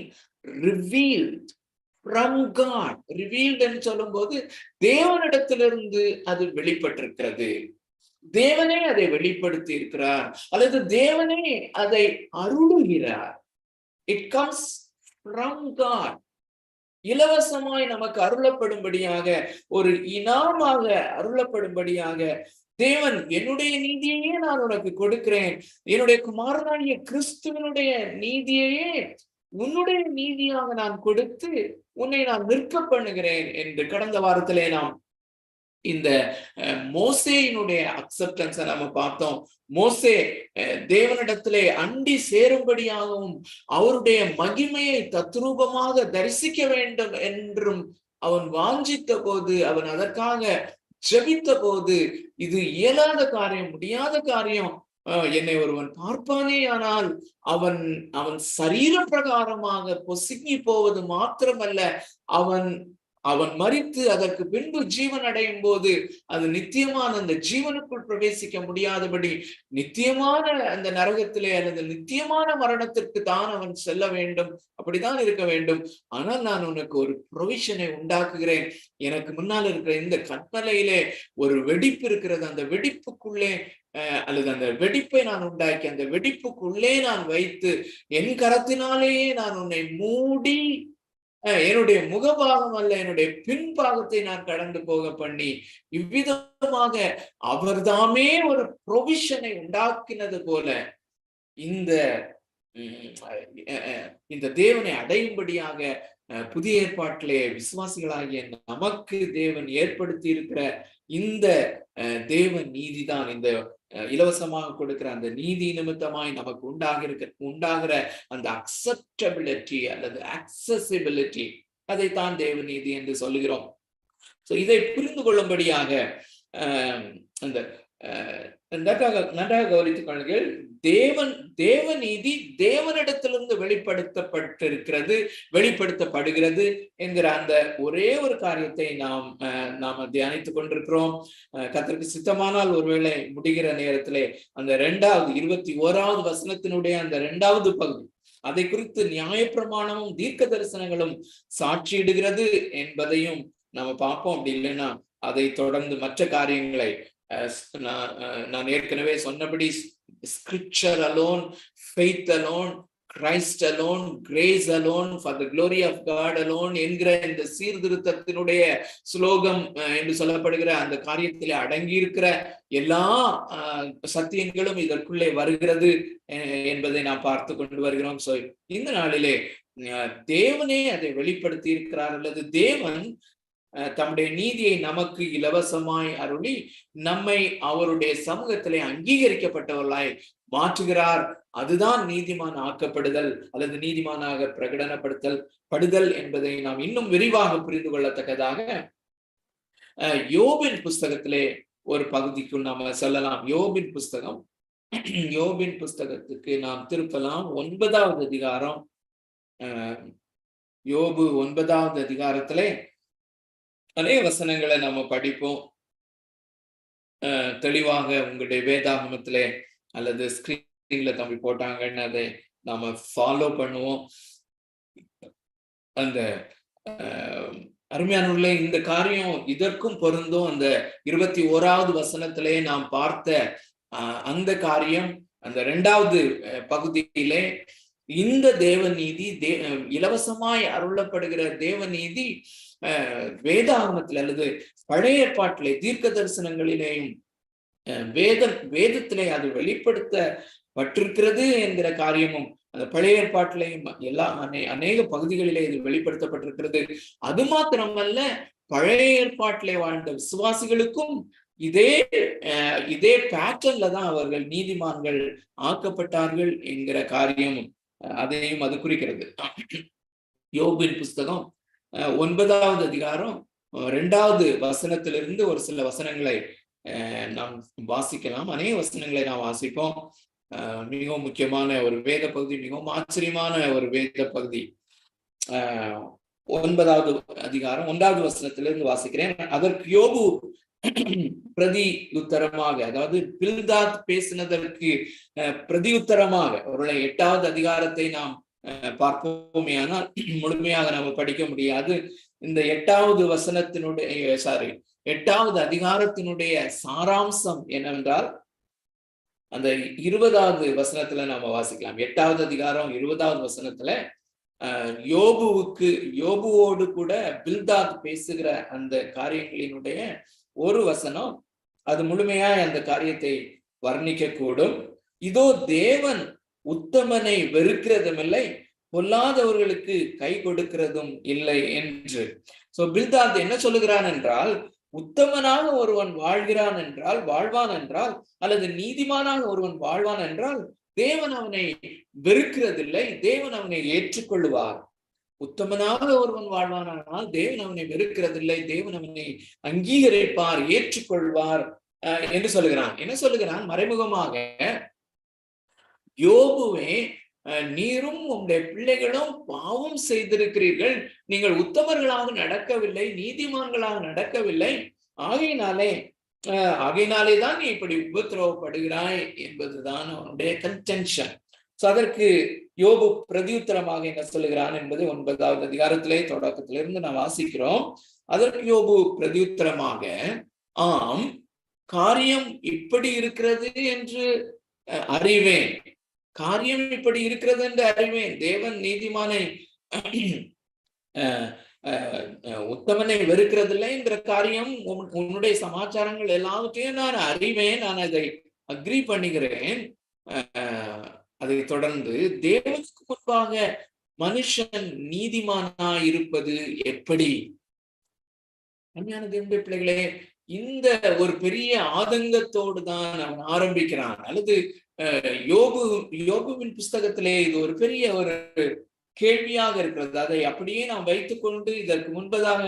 revealed from God. revealed என்று சொல்லும் போது தேவனிடத்திலிருந்து அது வெளிப்பட்டிருக்கிறது. தேவனே அதை வெளிப்படுத்தி இருக்கிறார் அல்லது தேவனே அதை அருளுகிறார். It comes from God. இலவசமாய் நமக்கு அருளப்படும்படியாக, ஒரு இனாமாக அருளப்படும்படியாக தேவன், என்னுடைய நீதியையே நான் உனக்கு கொடுக்கிறேன், என்னுடைய குமாரனாகிய கிறிஸ்துவனுடைய நீதியையே உன்னுடைய நீதியாக நான் கொடுத்து உன்னை நான் நிற்க பண்ணுகிறேன் என்று கடந்த வாரத்திலே நாம் இந்த மோசேயினுடைய அக்செப்டன்ஸை நம்ம பார்த்தோம். மோசே தேவனிடத்திலே அண்டி சேரும்படியாகவும் அவருடைய மகிமையை தத்ரூபமாக தரிசிக்க வேண்டும் என்றும் அவன் வாஞ்சித்த போது, அவன் அதற்காக ஜெபித்த போது, இது இயலாத காரியம், முடியாத காரியம், என்னை ஒருவன் பார்ப்பானே ஆனால் அவன் சரீர பிரகாரமாக பொசுங்கி போவது மாத்திரமல்ல, அவன் மரித்து அதற்கு பின்பு ஜீவன் அடையும் போது அது நித்தியமான அந்த ஜீவனுக்குள் பிரவேசிக்க முடியாதபடி நித்தியமான அந்த நரகத்திலே அல்லது நித்தியமான மரணத்திற்கு தான் அவன் செல்ல வேண்டும், அப்படித்தான் இருக்க வேண்டும். ஆனால் நான் உனக்கு ஒரு ப்ரொவிஷனை உண்டாக்குகிறேன். எனக்கு முன்னால் இருக்கிற இந்த கற்பனையிலே ஒரு வெடிப்பு இருக்கிறது, அந்த வெடிப்புக்குள்ளே அல்லது அந்த வெடிப்பை நான் உண்டாக்கி அந்த வெடிப்புக்குள்ளே நான் வைத்து என் கரத்தினாலேயே நான் உன்னை மூடி என்னுடைய முகபாகம் அல்ல என்னுடைய பின்பாகத்தை நான் கடந்து போக பண்ணி, இவ்விதமாக அவர்தாமே ஒரு ப்ரொவிஷனை உண்டாக்கினது போல இந்த தேவனை அடையும்படியாக புதிய ஏற்பாட்டிலே விசுவாசிகளாகிய நமக்கு தேவன் ஏற்படுத்தி இருக்கிற இந்த தேவ நீதிதான், இந்த இலவசமாக கொடுக்கிற அந்த நீதி நிமித்தமாய் நமக்கு உண்டாகிற அந்த அக்செப்டபிலிட்டி அல்லது அக்சசிபிலிட்டி, அதைத்தான் தேவ நீதி என்று சொல்லுகிறோம். சோ இதை புரிந்து கொள்ளும்படியாக அந்த நன்றாக கவனித்துக் கொள்ளுங்கள். தேவ நீதி தேவனிடத்திலிருந்து வெளிப்படுத்தப்படுகிறது என்கிற அந்த ஒரே ஒரு காரியத்தை நாம தியானித்துக் கொண்டிருக்கிறோம். கர்த்தருக்கு சித்தமானால் ஒருவேளை முடிகிற நேரத்திலே அந்த 21வது வசனத்தினுடைய அந்த 2வது பகுதி, அதை குறித்து நியாயப்பிரமாணமும் தீர்க்க தரிசனங்களும் சாட்சியிடுகிறது என்பதையும் நாம பார்ப்போம். அப்படி இல்லைன்னா அதை தொடர்ந்து மற்ற காரியங்களை நான் ஏற்கனவே சொன்னபடி scripture alone, faith alone, Christ alone, grace alone, for the glory of God alone என்கிற இந்த சீர்திருத்தத்தினுடைய ஸ்லோகம் என்று சொல்லப்படுகிற அந்த காரியத்திலே அடங்கி இருக்கிற எல்லா சத்தியங்களும் இதற்குள்ளே வருகிறது என்பதை நாம் பார்த்து கொண்டு வருகிறோம். சோ இந்த நாளிலே தேவனே அதை வெளிப்படுத்தி இருக்கிறார் அல்லது தேவன் தம்முடைய நீதியை நமக்கு இலவசமாய் அருளி நம்மை அவருடைய சமூகத்திலே அங்கீகரிக்கப்பட்டவர்களாய் மாற்றுகிறார். அதுதான் நீதிமான் ஆக்கப்படுதல் அல்லது நீதிமானாக பிரகடனப்படுத்தல் என்பதை நாம் இன்னும் விரிவாக புரிந்து கொள்ளத்தக்கதாக யோபின் புஸ்தகத்திலே ஒரு பகுதிக்குள் நாம செல்லலாம். யோபின் புஸ்தகம், யோபின் புஸ்தகத்துக்கு நாம் திருப்பலாம். 9வது அதிகாரம். யோபு 9வது அதிகாரத்திலே அநேக வசனங்களை நம்ம படிப்போம். தெளிவாக உங்களுடைய வேதாகமத்திலே அல்லது ஸ்கிரீன்ல தம்பி போட்டாங்கன்னு அதை நாம ஃபாலோ பண்ணுவோம். அந்த அருமையானவர்களே, இந்த காரியம் இதற்கும் பொருந்தும். அந்த 21வது வசனத்திலே நாம் பார்த்த அந்த காரியம் அந்த 2வது பகுதியிலே இந்த தேவநீதி, இலவசமாய் அருளப்படுகிற தேவநீதி வேதாகமத்தில் அல்லது பழைய ஏற்பாட்டிலே தீர்க்க தரிசனங்களிலேயும் வேதத்திலே அது வெளிப்படுத்தப்பட்டிருக்கிறது என்கிற காரியமும் அந்த பழைய ஏற்பாட்டிலேயும் எல்லா அநேக பகுதிகளிலே இது வெளிப்படுத்தப்பட்டிருக்கிறது. அது மாத்திரமல்ல, பழைய ஏற்பாட்டிலே வாழ்ந்த விசுவாசிகளுக்கும் இதே பேட்டர்ன்ல தான் அவர்கள் நீதிமான்கள் ஆக்கப்பட்டார்கள் என்கிற காரியம் அதையும் அது குறிக்கிறது. யோபின் புஸ்தகம் 9வது அதிகாரம் 2வது வசனத்திலிருந்து ஒரு சில வசனங்களை நாம் வாசிக்கலாம். அநேக வசனங்களை நாம் வாசிப்போம். மிகவும் முக்கியமான ஒரு வேத பகுதி, மிகவும் ஆச்சரியமான ஒரு வேத பகுதி. 9வது அதிகாரம் 1வது வசனத்திலிருந்து வாசிக்கிறேன். அதற்கு யோபு பிரதி உத்தரமாக, அதாவது பில்தாத் பேசினதற்கு பிரதி உத்தரமாக, ஒருவேளை 8வது அதிகாரத்தை நாம் பார்ப்போமே, ஆனால் முழுமையாக நம்ம படிக்க முடியாது. இந்த 8வது வசனத்தினுடைய 8வது அதிகாரத்தினுடைய சாராம்சம் என்னவென்றால், அந்த 20வது வசனத்துல நாம வாசிக்கலாம். 8வது அதிகாரம் 20வது வசனத்துல யோபுவோடு கூட பில்தாத் பேசுகிற அந்த காரியங்களினுடைய ஒரு வசனம், அது முழுமையாய் அந்த காரியத்தை வர்ணிக்க கூடும். இதோ தேவன் உத்தமனை வெறுக்கிறதும் இல்லை, பொல்லாதவர்களுக்கு கை கொடுக்கிறதும் இல்லை என்று. சோ பில்தாத் என்ன சொல்லுகிறான் என்றால், உத்தமனாக ஒருவன் வாழ்கிறான் என்றால், வாழ்வான் என்றால், அல்லது நீதிமானாக ஒருவன் வாழ்வான் என்றால் தேவன் அவனை வெறுக்கிறதில்லை, தேவன் அவனை ஏற்றுக்கொள்வார். உத்தமனாக ஒருவன் வாழ்வானால் தேவன் அவனை வெறுக்கிறதில்லை, தேவன் அவனை அங்கீகரிப்பார், ஏற்றுக்கொள்வார் என்று சொல்லுகிறான். என்ன சொல்லுகிறான்? மறைமுகமாக, யோபுவே, நீரும் உங்களுடைய பிள்ளைகளும் பாவம் செய்திருக்கிறீர்கள், நீங்கள் உத்தமர்களாக நடக்கவில்லை, நீதிமான்களாக நடக்கவில்லை, ஆகையினாலே தான் நீ இப்படி உபத்திரவப்படுகிறாய் என்பதுதான் அவனுடைய கன்டென்ஷன். அதற்கு யோபு பிரதியுத்தரமாக என்ன சொல்லுகிறான் என்பது 9வது அதிகாரத்திலே தொடக்கத்திலிருந்து நாம் வாசிக்கிறோம். அதற்கு யோபு பிரதியுத்தரமாக, ஆம், காரியம் இப்படி இருக்கிறது என்று அறிவேன், காரியம் இப்படி இருக்கிறது என்று அறிவேன், தேவன் நீதிமானை உத்தமனை வெறுக்கிறதில்லை என்கிற காரியம் உன்னுடைய சமாச்சாரங்கள் எல்லாவற்றையும் நான் அறிவேன், நான் அதை அக்ரி பண்ணுகிறேன். அதை தொடர்ந்து, தேவனுக்கு முன்பாக மனுஷன் நீதிமானாய் இருப்பது எப்படி? அருமையான தேவனுடைய பிள்ளைகளே, இந்த ஒரு பெரிய ஆதங்கத்தோடு தான் அவன் ஆரம்பிக்கிறான். அல்லது யோபுவின் புஸ்தகத்திலே இது ஒரு பெரிய ஒரு கேள்வியாக இருக்கிறது. அதை அப்படியே நாம் வைத்துக்கொண்டு இதற்கு முன்பதாக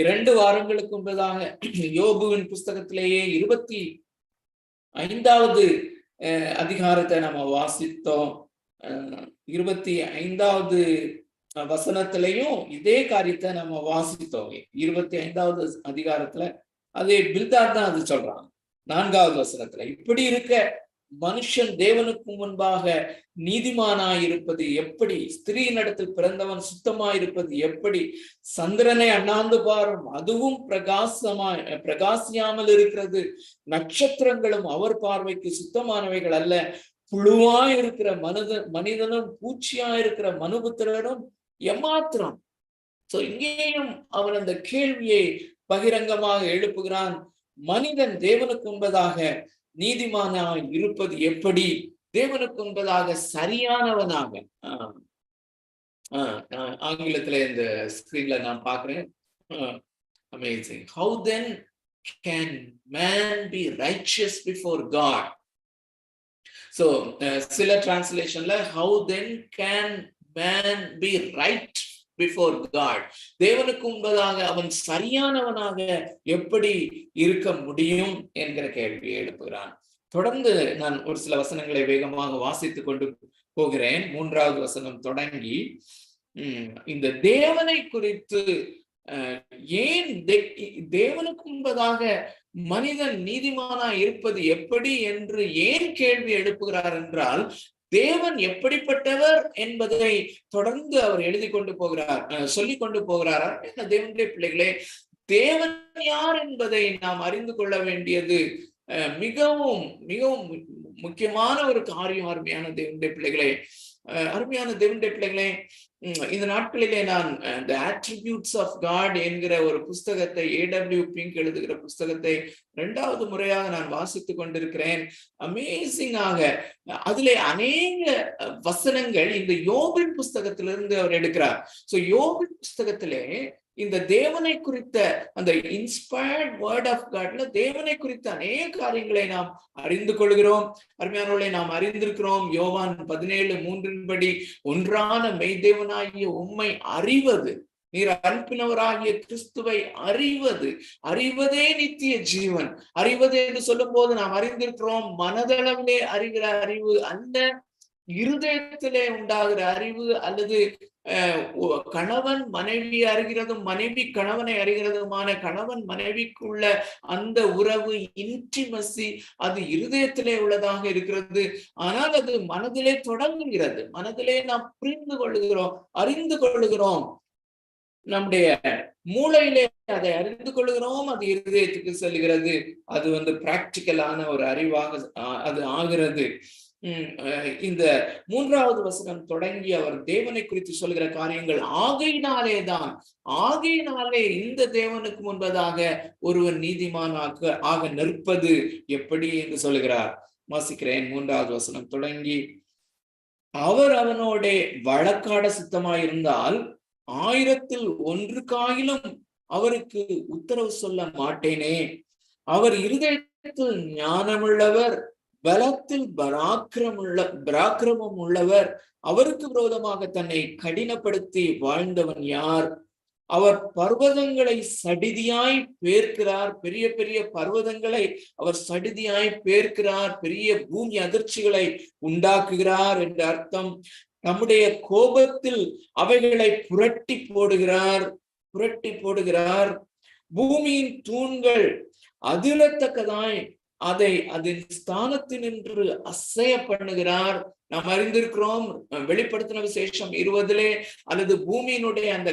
2 வாரங்களுக்கு முன்பதாக யோபுவின் புஸ்தகத்திலேயே 25வது அதிகாரத்தை நம்ம வாசித்தோம். 25வது வசனத்திலையும் இதே காரியத்தை நம்ம வாசித்தோம். 25வது அதிகாரத்துல அதே பில்தாத் தான் அது சொல்றாங்க. 4வது வசனத்துல, இப்படி இருக்க மனுஷன் தேவனுக்கு முன்பாக நீதிமானாயிருப்பது எப்படி? ஸ்திரீனிடத்தில் பிறந்தவன் சுத்தமாயிருப்பது எப்படி? சந்திரனை அண்ணாந்து பாரும், அதுவும் பிரகாசியாமல் இருக்கிறது. நட்சத்திரங்களும் அவர் பார்வைக்கு சுத்தமானவைகள் அல்ல. புழுவாய் இருக்கிற மனிதனும் பூச்சியாயிருக்கிற மனுபுத்திரனும் எம்மாத்திரம். சோ இங்கேயும் அவன் அந்த கேள்வியை பகிரங்கமாக எழுப்புகிறான். மனிதன் தேவனுக்கு முன்பதாக நீதிமானாய் இருப்பது எப்படி? தேவனுக்கு முன்பதாக சரியானவனாக. ஆங்கிலத்துல இந்த ஸ்கிரீன்ல நான் பார்க்கிறேன். Amazing. How then can man be righteous before God? So சில டிரான்ஸ்லேஷன்ல how then can man be right before God. தேவனுக்கு முன்பதாக அவன் சரியானவனாக எப்படி இருக்க முடியும் என்கிற கேள்வியை எழுப்புகிறான். தொடர்ந்து நான் ஒரு சில வசனங்களை வேகமாக வாசித்துக் கொண்டு போகிறேன். 3வது வசனம் தொடங்கி இந்த தேவனை குறித்து ஏன் தேவனுக்கு முன்பதாக மனிதன் நீதிமானா இருப்பது எப்படி என்று ஏன் கேள்வி எழுப்புகிறார் என்றால், தேவன் எப்படிப்பட்டவர் என்பதை தொடர்ந்து அவர் எழுதி கொண்டு போகிறார், சொல்லிக் கொண்டு போகிறார். தேவனுடைய பிள்ளைகளே, தேவன் யார் என்பதை நாம் அறிந்து கொள்ள வேண்டியது மிகவும் மிகவும் முக்கியமான ஒரு காரியம். அருமையான தேவனுடைய பிள்ளைகளே, இந்த நாட்களிலே நான் The Attributes of God என்கிற ஒரு புஸ்தகத்தை, A.W. பிங்க் எழுதுகிற புஸ்தகத்தை 2வது முறையாக நான் வாசித்துக் கொண்டிருக்கிறேன். அமேசிங்காக அதிலே அநேக வசனங்கள் இந்த யோபின் புஸ்தகத்திலிருந்து அவர் எடுக்கிறார். சோ யோபின் புஸ்தகத்திலே இந்த தேவனை குறித்த அந்த இன்ஸ்பயர்ட் வேர்ட் ஆஃப் காட்ல தேவனை குறித்த அநேக காரியங்களை நாம் அறிந்து கொள்கிறோம். அருமையானவர்களை, நாம் அறிந்திருக்கிறோம். யோவான் 17:3 ஒன்றான மெய்தேவனாகிய உம்மை அறிவது, நீர் அனுப்பினவராகிய கிறிஸ்துவை அறிவதே நித்திய ஜீவன். அறிவது என்று சொல்லும் போது நாம் அறிந்திருக்கிறோம், மனதளவிலே அறிகிற அறிவு அல்ல, இருதயத்திலே உண்டாகிற அறிவு, அல்லது கணவன் மனைவி அறிகிறதும் மனைவி கணவனை அறிகிறதுமான கணவன் மனைவிக்குள்ள அந்த உறவு, இன்டிமசி, அது இருதயத்திலே உள்ளதாக இருக்கிறது. ஆனால் அது மனதிலே தொடங்குகிறது. மனதிலே நாம் புரிந்து கொள்ளுகிறோம், அறிந்து கொள்ளுகிறோம். நம்முடைய மூளையிலே அதை அறிந்து கொள்ளுகிறோம், அது இருதயத்துக்கு செல்கிறது. அது பிராக்டிக்கலான ஒரு அறிவாக அது ஆகிறது. இந்த 3வது வசனம் தொடங்கி அவர் தேவனை குறித்து சொல்கிற காரியங்கள், ஆகையினாலே இந்த தேவனுக்கு முன்பதாக ஒருவன் நீதிமானாக ஆக நிற்பது எப்படி என்று சொல்லுகிறார். வாசிக்கிறேன் 3வது வசனம் தொடங்கி, அவர் அவனோட வழக்காட சித்தமாயிருந்தால் 1000ல் 1 அவருக்கு உத்தரவு சொல்ல மாட்டேனே. அவர் இருதயத்தில் ஞானமுள்ளவர், பலத்தில் பராக்கிரமம் உள்ளவர். அவருக்கு விரோதமாக தன்னை கடினப்படுத்தி வாழ்ந்தவன் யார்? அவர் பர்வதங்களை சடிதியாய் பேர்க்கிறார், பெரிய பெரிய பர்வதங்களை அவர் சடிதியாய் பேர்க்கிறார், பெரிய பூமி அதிர்ச்சிகளை உண்டாக்குகிறார் என்று அர்த்தம். நம்முடைய கோபத்தில் அவைகளை புரட்டி போடுகிறார். பூமியின் தூண்கள் அதிரத்தக்கதாய் அதை அதன் ஸ்தானத்தினின்று அசைய பண்ணுகிறார். நாம் அறிந்திருக்கிறோம், வெளிப்படுத்தின விசேஷம் 20 அல்லது பூமியினுடைய அந்த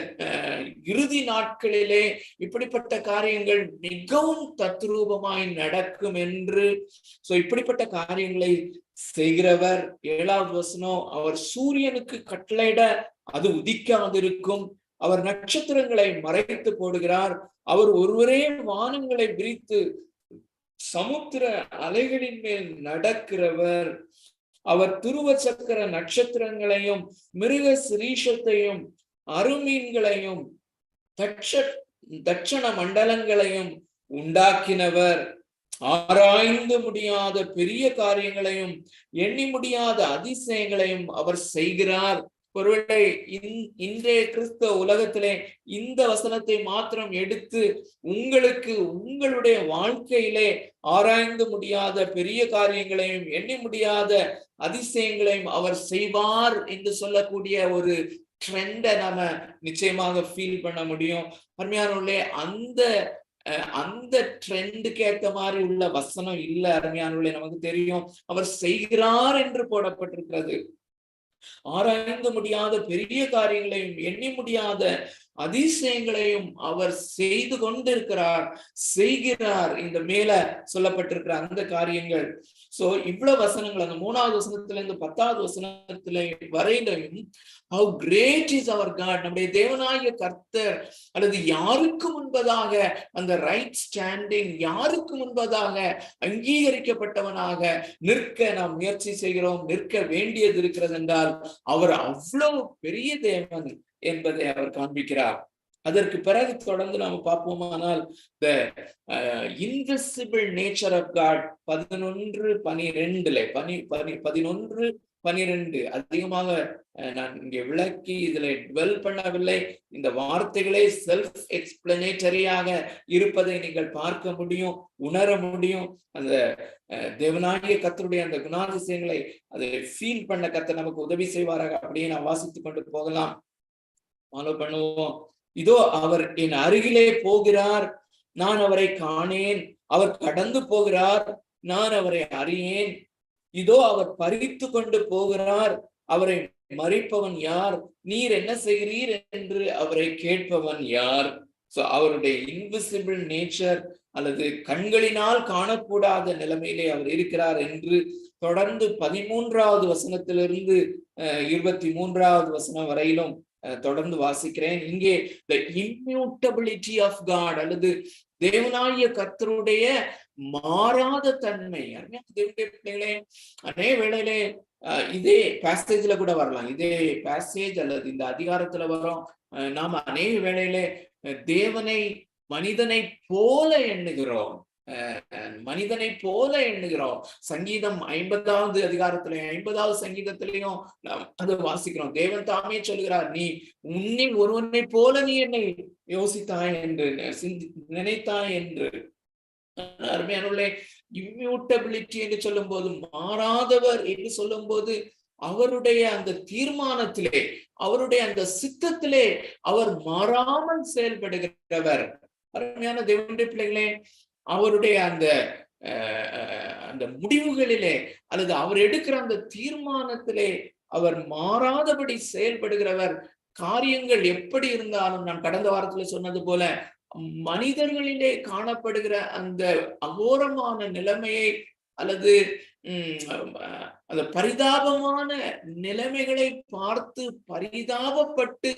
இறுதி நாட்களிலே இப்படிப்பட்ட காரியங்கள் மிகவும் தத்ரூபமாய் நடக்கும் என்று. சோ இப்படிப்பட்ட காரியங்களை செய்கிறவர். 7வது வசனம், அவர் சூரியனுக்கு கட்டளையிட அது உதிக்காதிருக்கும். அவர் நட்சத்திரங்களை மறைத்து போடுகிறார். அவர் ஒருவரே வானங்களை விரித்து சமுத்திர அலைகளின் மேல் நடக்கிறவர். அவர் துருவ சக்கர நட்சத்திரங்களையும் மிருக சிரீஷத்தையும் அருமீன்களையும் தட்சண மண்டலங்களையும் உண்டாக்கினவர். ஆராய்ந்து முடியாத பெரிய காரியங்களையும் எண்ணி முடியாத அதிசயங்களையும் அவர் செய்கிறார். ஒருவேளை இன்றைய கிறிஸ்தவ உலகத்திலே இந்த வசனத்தை மாத்திரம் எடுத்து உங்களுக்கு உங்களுடைய வாழ்க்கையிலே ஆராய்ந்து முடியாத பெரிய காரியங்களையும் எண்ணி முடியாத அதிசயங்களையும் அவர் செய்வார் என்று சொல்லக்கூடிய ஒரு ட்ரெண்டை நாம நிச்சயமாக ஃபீல் பண்ண முடியும். அருமையானவர்களே, அந்த ட்ரெண்டுக்கு ஏற்ற மாதிரி உள்ள வசனம் இல்ல. அருமையானவர்களே, நமக்கு தெரியும் அவர் செய்கிறார் என்று போடப்பட்டிருக்கிறது. ஆராய்ந்து முடியாத பெரிய காரியங்களையும் எண்ணி முடியாத அதிசயங்களையும் அவர் செய்து செய்கிறார். இந்த மேல சொல்லப்பட்டிருக்கிற அந்த காரியங்கள். சோ இவ்வளவு வசனங்கள் அந்த 3வது வசனத்துல இருந்து 10வது வசனத்துல வரையிலும் how great is our God, நம்முடைய தேவனாகிய கர்த்தர், அல்லது யாருக்கு முன்பதாக அந்த ரைட் ஸ்டாண்டிங், யாருக்கு முன்பதாக அங்கீகரிக்கப்பட்டவனாக நிற்க நாம் முயற்சி செய்கிறோம், நிற்க வேண்டியது இருக்கிறது என்றால் அவர் அவ்வளவு பெரிய தேவன் என்பதை அவர் காண்பிக்கிறார். அதற்கு பிறகு தொடர்ந்து நாம பார்ப்போமானால் the invisible nature of God 11:12 12 அதிகமாக நான் இங்கே விளக்கி இதுல டுவெல் பண்ணவில்லை. இந்த வார்த்தைகளே செல்ஃப் எக்ஸ்பிளனேட்டரியாக இருப்பதை நீங்கள் பார்க்க முடியும், உணர முடியும். அந்த தேவனாகிய கர்த்தருடைய அந்த குணாதிசயங்களை அதை ஃபீல் பண்ண கர்த்தர் நமக்கு உதவி செய்வாராக. அப்படியே நான் வாசித்துக் கொண்டு போகலாம், ஃபாலோ பண்ணுவோம். இதோ அவர் என் அருகிலே போகிறார், நான் அவரை காணேன். அவர் கடந்து போகிறார், நான் அவரை அறியேன். இதோ அவர் பறித்து கொண்டு போகிறார், அவரை மறிப்பவன் யார்? நீர் என்ன செய்கிறீர் என்று அவரை கேட்பவன் யார்? சோ அவருடைய இன்விசிபிள் நேச்சர் அல்லது கண்களினால் காணக்கூடாத நிலைமையிலே அவர் இருக்கிறார் என்று தொடர்ந்து 13வது வசனத்திலிருந்து 23வது வசனம் வரையிலும் தொடர்ந்து வாசிக்கிறேன். இங்கே the immutability of God அல்லது தேவனாகிய கர்த்தருடைய மாறாத தன்மை. தேவனுடைய பிள்ளைகளே, அநேக வேளையிலே இதே பேசேஜ்ல கூட வரலாம், இதே பேசேஜ் அல்லது இந்த அதிகாரத்துல வரும். நாம அநேக வேளையிலே தேவனை மனிதனை போல எண்ணுகிறோம், மனிதனை போல எண்ணுகிறோம். சங்கீதம் 50வது அதிகாரத்திலையும் 50வது சங்கீதத்திலையும் அது வாசிக்கிறோம். தேவன் தாமே சொல்கிறார், நீ உன்னில் ஒருவனை போல நீ என்னை யோசித்தாய் என்று நினைத்தாய் என்று. அருமையானவர்களே, இம்மியூட்டபிலிட்டி என்று சொல்லும் போது, மாறாதவர் என்று சொல்லும் போது, அவருடைய அந்த தீர்மானத்திலே, அவருடைய அந்த சித்தத்திலே அவர் மாறாமல் செயல்படுகிறவர். அருமையான தேவனுடைய பிள்ளைகளே, அவருடைய அந்த முடிவுகளிலே அல்லது அவர் எடுக்கிற அந்த தீர்மானத்திலே அவர் மாறாதபடி செயல்படுகிறவர். காரியங்கள் எப்படி இருந்தாலும், நான் கடந்த வாரத்துல சொன்னது போல, மனிதர்களிலே காணப்படுகிற அந்த அகோரமான நிலைமையை அல்லது அந்த பரிதாபமான நிலைமைகளை பார்த்து பரிதாபப்பட்டு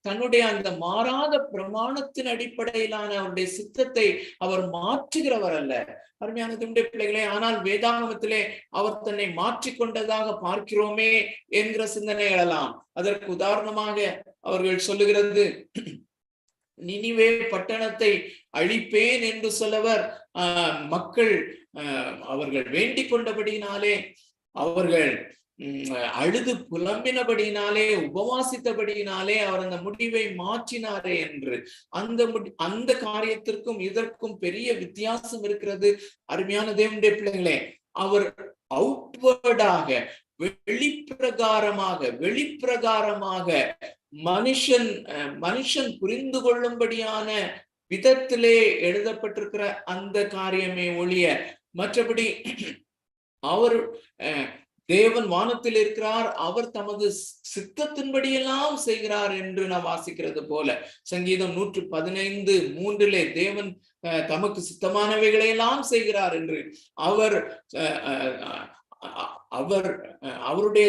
தன்னுடைய அந்த மாறாத பிரமாணத்தின் அடிப்படையிலான அவருடைய சித்தத்தை அவர் மாற்றுகிறவர் அல்ல. அருமையான தேவனுடைய பிள்ளைகளே, ஆனால் வேதாகமத்திலே அவர் தன்னை மாற்றிக்கொண்டதாக பார்க்கிறோமே என்கிற சிந்தனை எழலாம். அதற்கு உதாரணமாக அவர்கள் சொல்லுகிறது, நினிவே பட்டணத்தை அழிப்பேன் என்று சொல்லவர் மக்கள் அவர்கள் வேண்டிக் கொண்டபடியினாலே, அவர்கள் அழுது புலம்பினபடியினாலே, உபவாசித்தபடியினாலே அவர் அந்த முடிவை மாற்றினாரே என்று. அந்த காரியத்திற்கும் இதற்கும் பெரிய வித்தியாசம் இருக்கிறது. அருமையான தேவனுடைய பிள்ளைகளே, அவர் அவுட்வர்டாக வெளிப்பிரகாரமாக மனுஷன் புரிந்து கொள்ளும்படியான விதத்திலே எழுதப்பட்டிருக்கிற அந்த காரியமே ஒழிய மற்றபடி அவர் தேவன் வானத்தில் இருக்கிறார், அவர் தமது சித்தத்தின்படியெல்லாம் செய்கிறார் என்று நாம் வாசிக்கிறது போல. சங்கீதம் 115:3 தேவன் தமக்கு சித்தமானவைகளையெல்லாம் செய்கிறார் என்று அவருடைய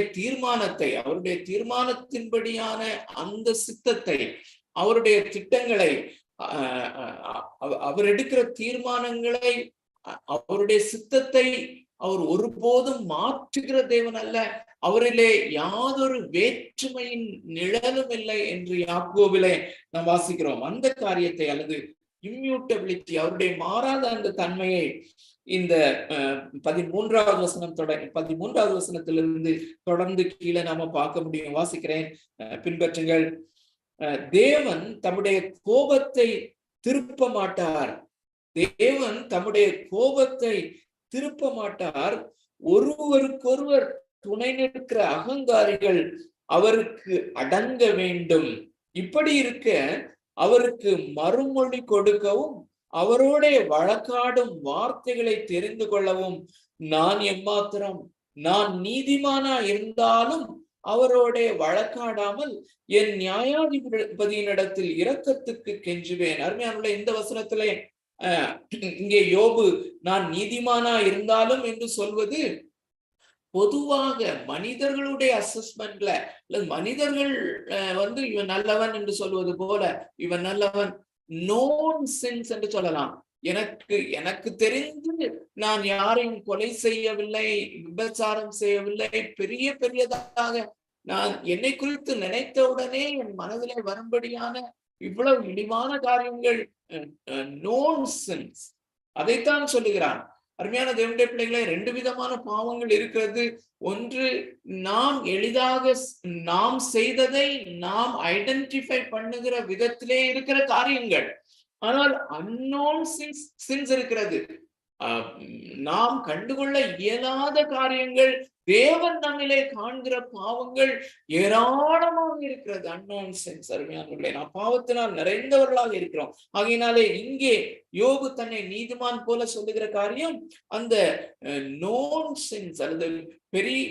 தீர்மானத்தின்படியான அந்த சித்தத்தை, அவருடைய திட்டங்களை, அவர் எடுக்கிற தீர்மானங்களை, அவருடைய சித்தத்தை அவர் ஒருபோதும் மாற்றுகிற தேவன் அல்ல. அவரிலே யாதொரு வேற்றுமையின் நிழலும் இல்லை என்று யாக்கோபிலே நாம் வாசிக்கிறோம். அந்த காரியத்தை அல்லது இம்மியூட்டபிலிட்டி, அவருடைய மாறாத அந்த தன்மையை இந்த 13வது வசனத்திலிருந்து தொடர்ந்து கீழே நாம பார்க்க முடியும். வாசிக்கிறேன், பின்பற்றுங்கள். தேவன் தம்முடைய கோபத்தை திருப்ப மாட்டார். தேவன் தம்முடைய கோபத்தை திருப்ப மாட்டார். ஒருவருக்கொருவர் துணை நிற்கிற அகங்காரிகள் அவருக்கு அடங்க வேண்டும். இப்படி இருக்க அவருக்கு மறுமொழி கொடுக்கவும் அவரோட வழக்காடும் வார்த்தைகளை தெரிந்து கொள்ளவும் நான் எம்மாத்திரம், நான் நீதிமானா இருந்தாலும் அவரோட வழக்காடாமல் என் நியாயாதிபதியினிடத்தில் இரக்கத்துக்கு கெஞ்சுவேன். அருமையானுள்ள இந்த வசனத்திலே இங்கே யோபு நான் நீதிமானா இருந்தாலும் என்று சொல்வது பொதுவாக மனிதர்களுடைய அசஸ்மெண்ட்ல, மனிதர்கள் இவன் நல்லவன் என்று சொல்வது போல, இவன் நல்லவன், நோன் சென்ஸ் என்று சொல்லலாம். எனக்கு தெரிந்து நான் யாரையும் கொலை செய்யவில்லை, விபச்சாரம் செய்யவில்லை, பெரியதாக நான் என்னை குறித்து நினைத்தவுடனே என் மனதிலே வரும்படியான இவ்வளவு இழிவான காரியங்கள், நோன் சென்ஸ், அதைத்தான் சொல்லுகிறான். அருமையான தேவனுடைய பிள்ளைகளே, 2 விதமான பாவங்கள் இருக்கிறது. ஒன்று, நாம் செய்ததை நாம் ஐடென்டிஃபை பண்ணுகிற விதத்திலே இருக்கிற காரியங்கள். ஆனால் அன்னோன் சின்ஸ் இருக்கிறது. நாம் கண்டுகொள்ள இயலாத காரியங்கள், தேவன் நம்மிலே காண்கிற பாவங்கள் ஏராளமாக இருக்கிறது. Unknown since. அருமையானவர்களே, நாம் பாவத்தினால் நிறைந்தவர்களாக இருக்கிறோம். ஆகையினாலே இங்கே யோபு தன்னை நீதிமான் போல சொல்லுகிற காரியம் அந்த நோன் சின்ஸ் அல்லது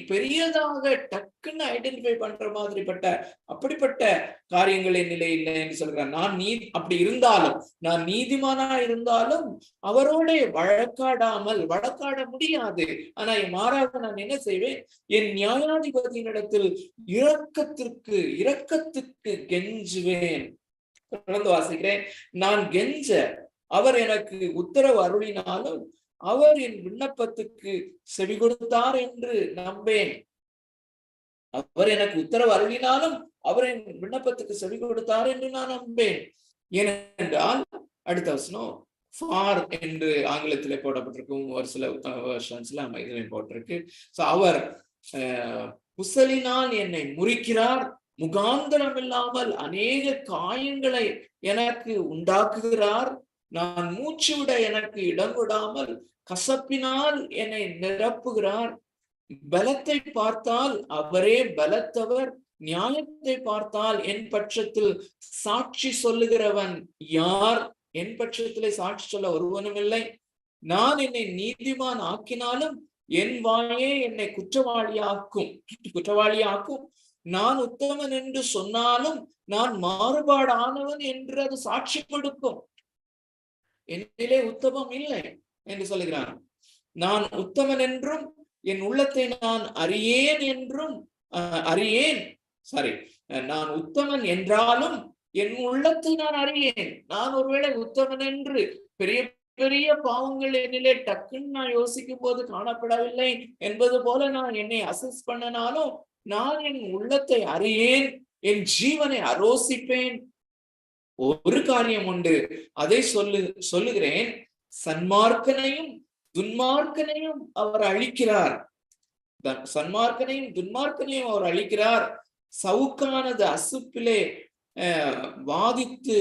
பெரியதாக டக்குன்னு ஐடென்டிஃபை பண்ற மாதிரிப்பட்ட அப்படிப்பட்ட காரியங்களின் நிலை இல்லை என்று சொல்கிறார். அப்படி இருந்தாலும், நான் நீதிமானா இருந்தாலும் அவரோட வழக்காட முடியாது. ஆனா மாறாக நான் என்ன செய்வேன், என் நியாயாதிபதியினிடத்தில் இரக்கத்துக்கு கெஞ்சுவேன். தொடர்ந்து வாசிக்கிறேன். நான் கெஞ்ச அவர் எனக்கு உத்தரவு அருளினாலும் அவர் என் விண்ணப்பத்துக்கு செவி கொடுத்தார் என்று நம்பேன். அவர் எனக்கு உத்தரவு அருளினாலும் அவர் என் விண்ணப்பத்துக்கு செவி கொடுத்தார் என்று நான் நம்பேன். ஏனென்றால் அடுத்த வசனம் ஃபார் என்று ஆங்கிலத்திலே போடப்பட்டிருக்கும், ஒரு சில வெர்ஷன்ஸ்ல இதுலையும் போட்டிருக்கு. அவர் குசலினால் என்னை முறிக்கிறார், முகாந்திரம் இல்லாமல் அநேக காயங்களை எனக்கு உண்டாக்குகிறார். நான் மூச்சு விட எனக்கு இடம் விடாமல் கசப்பினால் என்னை நிரப்புகிறார். பலத்தை பார்த்தால் அவரே பலத்தவர், நியாயத்தை பார்த்தால் என் பட்சத்தில் சாட்சி சொல்லுகிறவன் யார்? என் பட்சத்திலே சாட்சி சொல்ல ஒருவனும் இல்லை. நான் என்னை நீதிமான் ஆக்கினாலும் என் வாயே என்னை குற்றவாளியாக்கும். நான் உத்தமன் என்று சொன்னாலும் நான் மாறுபாடானவன் என்று அது சாட்சி கொடுக்கும். என்னிலே உத்தமம் இல்லை என்று சொல்லுகிறான். நான் உத்தமன் என்றும் என் உள்ளத்தை நான் நான் உத்தமன் என்றாலும் என் உள்ளத்தை நான் அறியேன். நான் ஒருவேளை உத்தமன் என்று பெரிய பெரிய பாவங்கள் என்னிலே டக்குன்னு நான் யோசிக்கும் போது காணப்படவில்லை என்பது போல நான் என்னை அசஸ் பண்ணனாலும் நான் என் உள்ளத்தை அறியேன், என் ஜீவனை அரோசிப்பேன். ஒரு காரியம் உண்டு, அதை சொல்லுகிறேன், சன்மார்க்கனையும் துன்மார்க்கனையும் அவர் அழிக்கிறார். சன்மார்க்கனையும் துன்மார்க்கனையும் அவர் அழிக்கிறார். சவுக்கானது அசுப்பிலே வாதித்து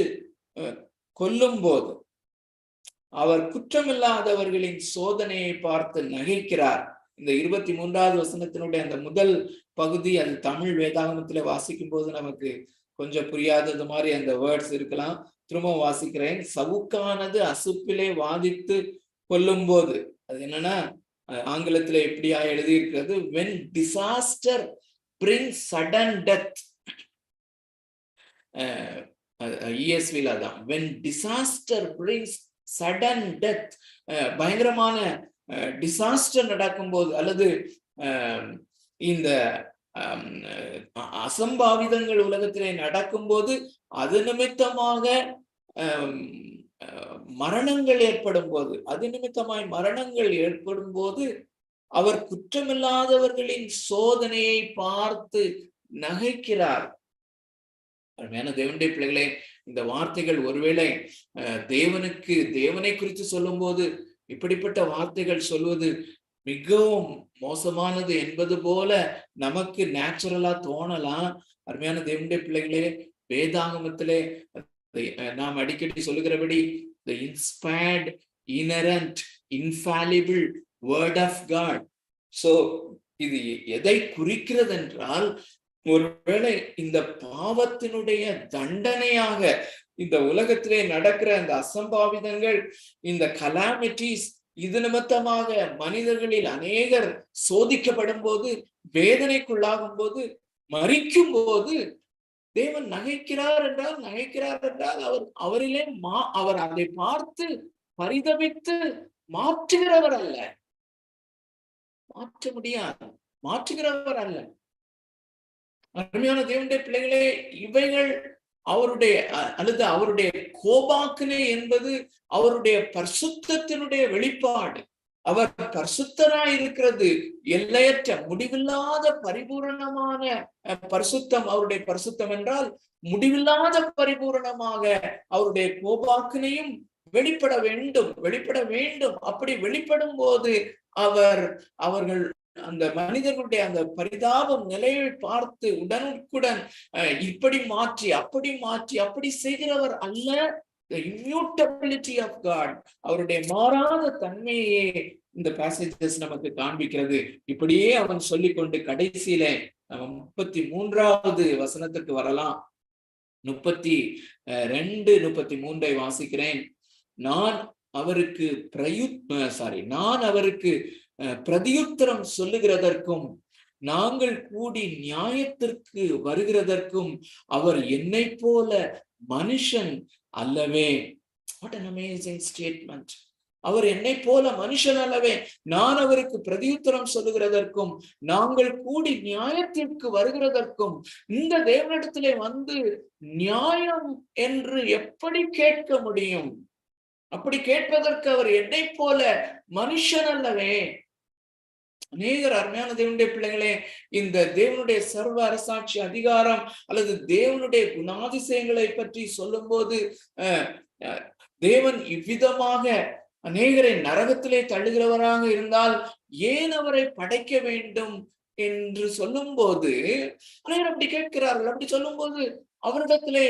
கொல்லும் போது அவர் குற்றமில்லாதவர்களின் சோதனையை பார்த்து நகைக்கிறார். இந்த 23வது வசனத்தினுடைய அந்த முதல் பகுதி, அது தமிழ் வேதாகமத்திலே வாசிக்கும் போது நமக்கு கொஞ்சம் புரியாதது மாதிரி அந்த வேர்ட்ஸ் இருக்கலாம். திரும்ப வாசிக்கிறேன். சவுக்கானது அசுப்பிலே வாதித்து கொல்லும் போது, அது என்னன்னா ஆங்கிலத்துல எப்படியா எழுதி இருக்கிறது, when disaster brings sudden death. ESV-ல தான் when disaster brings sudden death. பயங்கரமான டிசாஸ்டர் நடக்கும்போது அல்லது இந்த அசம்பாவிதங்கள் உலகத்திலே நடக்கும்போது அது நிமித்தமாக மரணங்கள் ஏற்படும் போது அவர் குற்றமில்லாதவர்களின் சோதனையை பார்த்து நகைக்கிறார். அருமையான தேவனுடைய பிள்ளைகளே, இந்த வார்த்தைகள் ஒருவேளை தேவனை குறித்து சொல்லும் போது இப்படிப்பட்ட வார்த்தைகள் சொல்வது மிகவும் மோசமானது என்பது போல நமக்கு நேச்சுரலா தோணலாம். அருமையான தேவனுடைய பிள்ளைகளே, வேதாகமத்திலே நாம் அடிக்கடி சொல்லுகிறபடி the inspired, inerrant, infallible word of God. So இது எதை குறிக்கிறது என்றால், ஒருவேளை இந்த பாவத்தினுடைய தண்டனையாக இந்த உலகத்திலே நடக்கிற இந்த அசம்பாவிதங்கள், இந்த கலாமிட்டிஸ், இது நிமித்தமாக மனிதர்களில் அநேகர் சோதிக்கப்படும் போது, வேதனைக்குள்ளாகும் போது, மரிக்கும் போது தேவன் நகைக்கிறார் என்றால் அவரிலே அவர் அதை பார்த்து பரிதபித்து மாற்றுகிறவர் அல்ல, மாற்ற முடியாது, மாற்றுகிறவர் அல்ல. அருமையான தேவனுடைய பிள்ளைகளே, இவைகள் அவருடைய கோபாக்கினை என்பது அவருடைய பரிசுத்தத்தினுடைய வெளிப்பாடு. அவர் பரிசுத்தராய் இருக்கிறது எல்லையற்ற முடிவில்லாத பரிபூரணமான பரிசுத்தம். அவருடைய பரிசுத்தம் என்றால் முடிவில்லாத பரிபூரணமாக அவருடைய கோபாக்கினையும் வெளிப்பட வேண்டும், வெளிப்பட வேண்டும். அப்படி வெளிப்படும் போது அவர்கள் அந்த மனிதர்களுடைய அந்த பரிதாபம் நிலையை பார்த்து உடனுக்குடன் இப்படி மாற்றி அப்படி செய்கிறவர் அல்ல. The immutability of God, அவருடைய மாறாத தன்மையே இந்த பேசேஜஸ் நமக்கு காண்பிக்கிறது. இப்படியே அவன் சொல்லிக்கொண்டு கடைசியில 33வது வசனத்துக்கு வரலாம். 32-33 வாசிக்கிறேன். நான் அவருக்கு பிரதியுத்தரம் சொல்லுகிறதற்கும் நாங்கள் கூடி நியாயத்திற்கு வருகிறதற்கும் அவர் என்னை போல மனுஷன் அல்லவே. What an amazing statement. அவர் என்னை போல மனுஷன் அல்லவே. நான் அவருக்கு பிரதியுத்தரம் சொல்லுகிறதற்கும் நாங்கள் கூடி நியாயத்திற்கு வருகிறதற்கும். இந்த தேவனிடத்திலே வந்து நியாயம் என்று எப்படி கேட்க முடியும்? அப்படி கேட்பதற்கு அவர் என்னை போல மனுஷன் அல்லவே. அநேகர் அருமையான தேவனுடைய பிள்ளைகளே, இந்த தேவனுடைய சர்வ அரசாட்சி அதிகாரம் அல்லது தேவனுடைய குணாதிசயங்களை பற்றி சொல்லும் போது தேவன் இவ்விதமாக அநேகரை நரகத்திலே தள்ளுகிறவராக இருந்தால் ஏன் அவரை படைக்க வேண்டும் என்று சொல்லும் போது அநேகர் அப்படி கேட்கிறார்கள். அப்படி சொல்லும் போது அவரிடத்திலே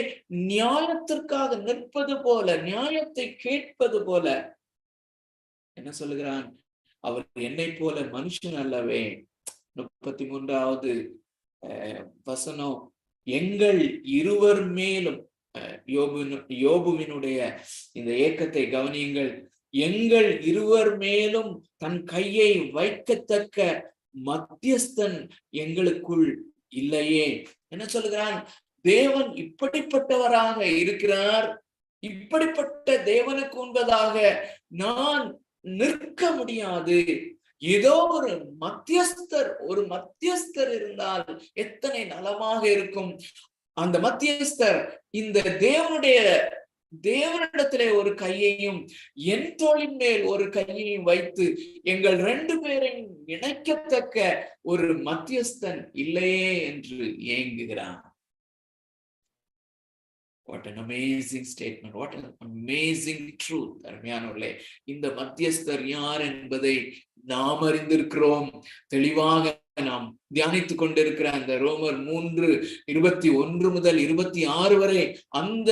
நியாயத்திற்காக நிற்பது போல, நியாயத்தை கேட்பது போல என்ன சொல்லுகிறான்? அவர் என்னை போல மனுஷன் அல்லவே. 33வது வசனம், எங்கள் இருவர் மேலும், யோபுவினுடைய இந்த ஏக்கத்தை கவனியுங்கள். எங்கள் இருவர் மேலும் தன் கையை வைக்கத்தக்க மத்தியஸ்தன் எங்களுக்குள் இல்லையே. என்ன சொல்லுகிறான்? தேவன் இப்படிப்பட்டவராக இருக்கிறார். இப்படிப்பட்ட தேவனுக்கு உண்பதாக நான் நிற்க முடியாது. ஏதோ ஒரு மத்தியஸ்தர் இருந்தால் எத்தனை நலமாக இருக்கும். அந்த மத்தியஸ்தர் இந்த தேவனிடத்திலே ஒரு கையையும் என் தோளின் மேல் ஒரு கையையும் வைத்து எங்கள் 2 பேரையும் இணைக்கத்தக்க ஒரு மத்தியஸ்தன் இல்லையே என்று ஏங்குகிறான். What an amazing statement. What an amazing truth. அருமையானவர்களே, இந்த மத்தியஸ்தர் யார் என்பதை நாம் அறிந்திருக்கிறோம். தெளிவாக நாம் தியானித்துக் கொண்டிருக்கிற அந்த ரோமர் 3:21 முதல் 26 வரை அந்த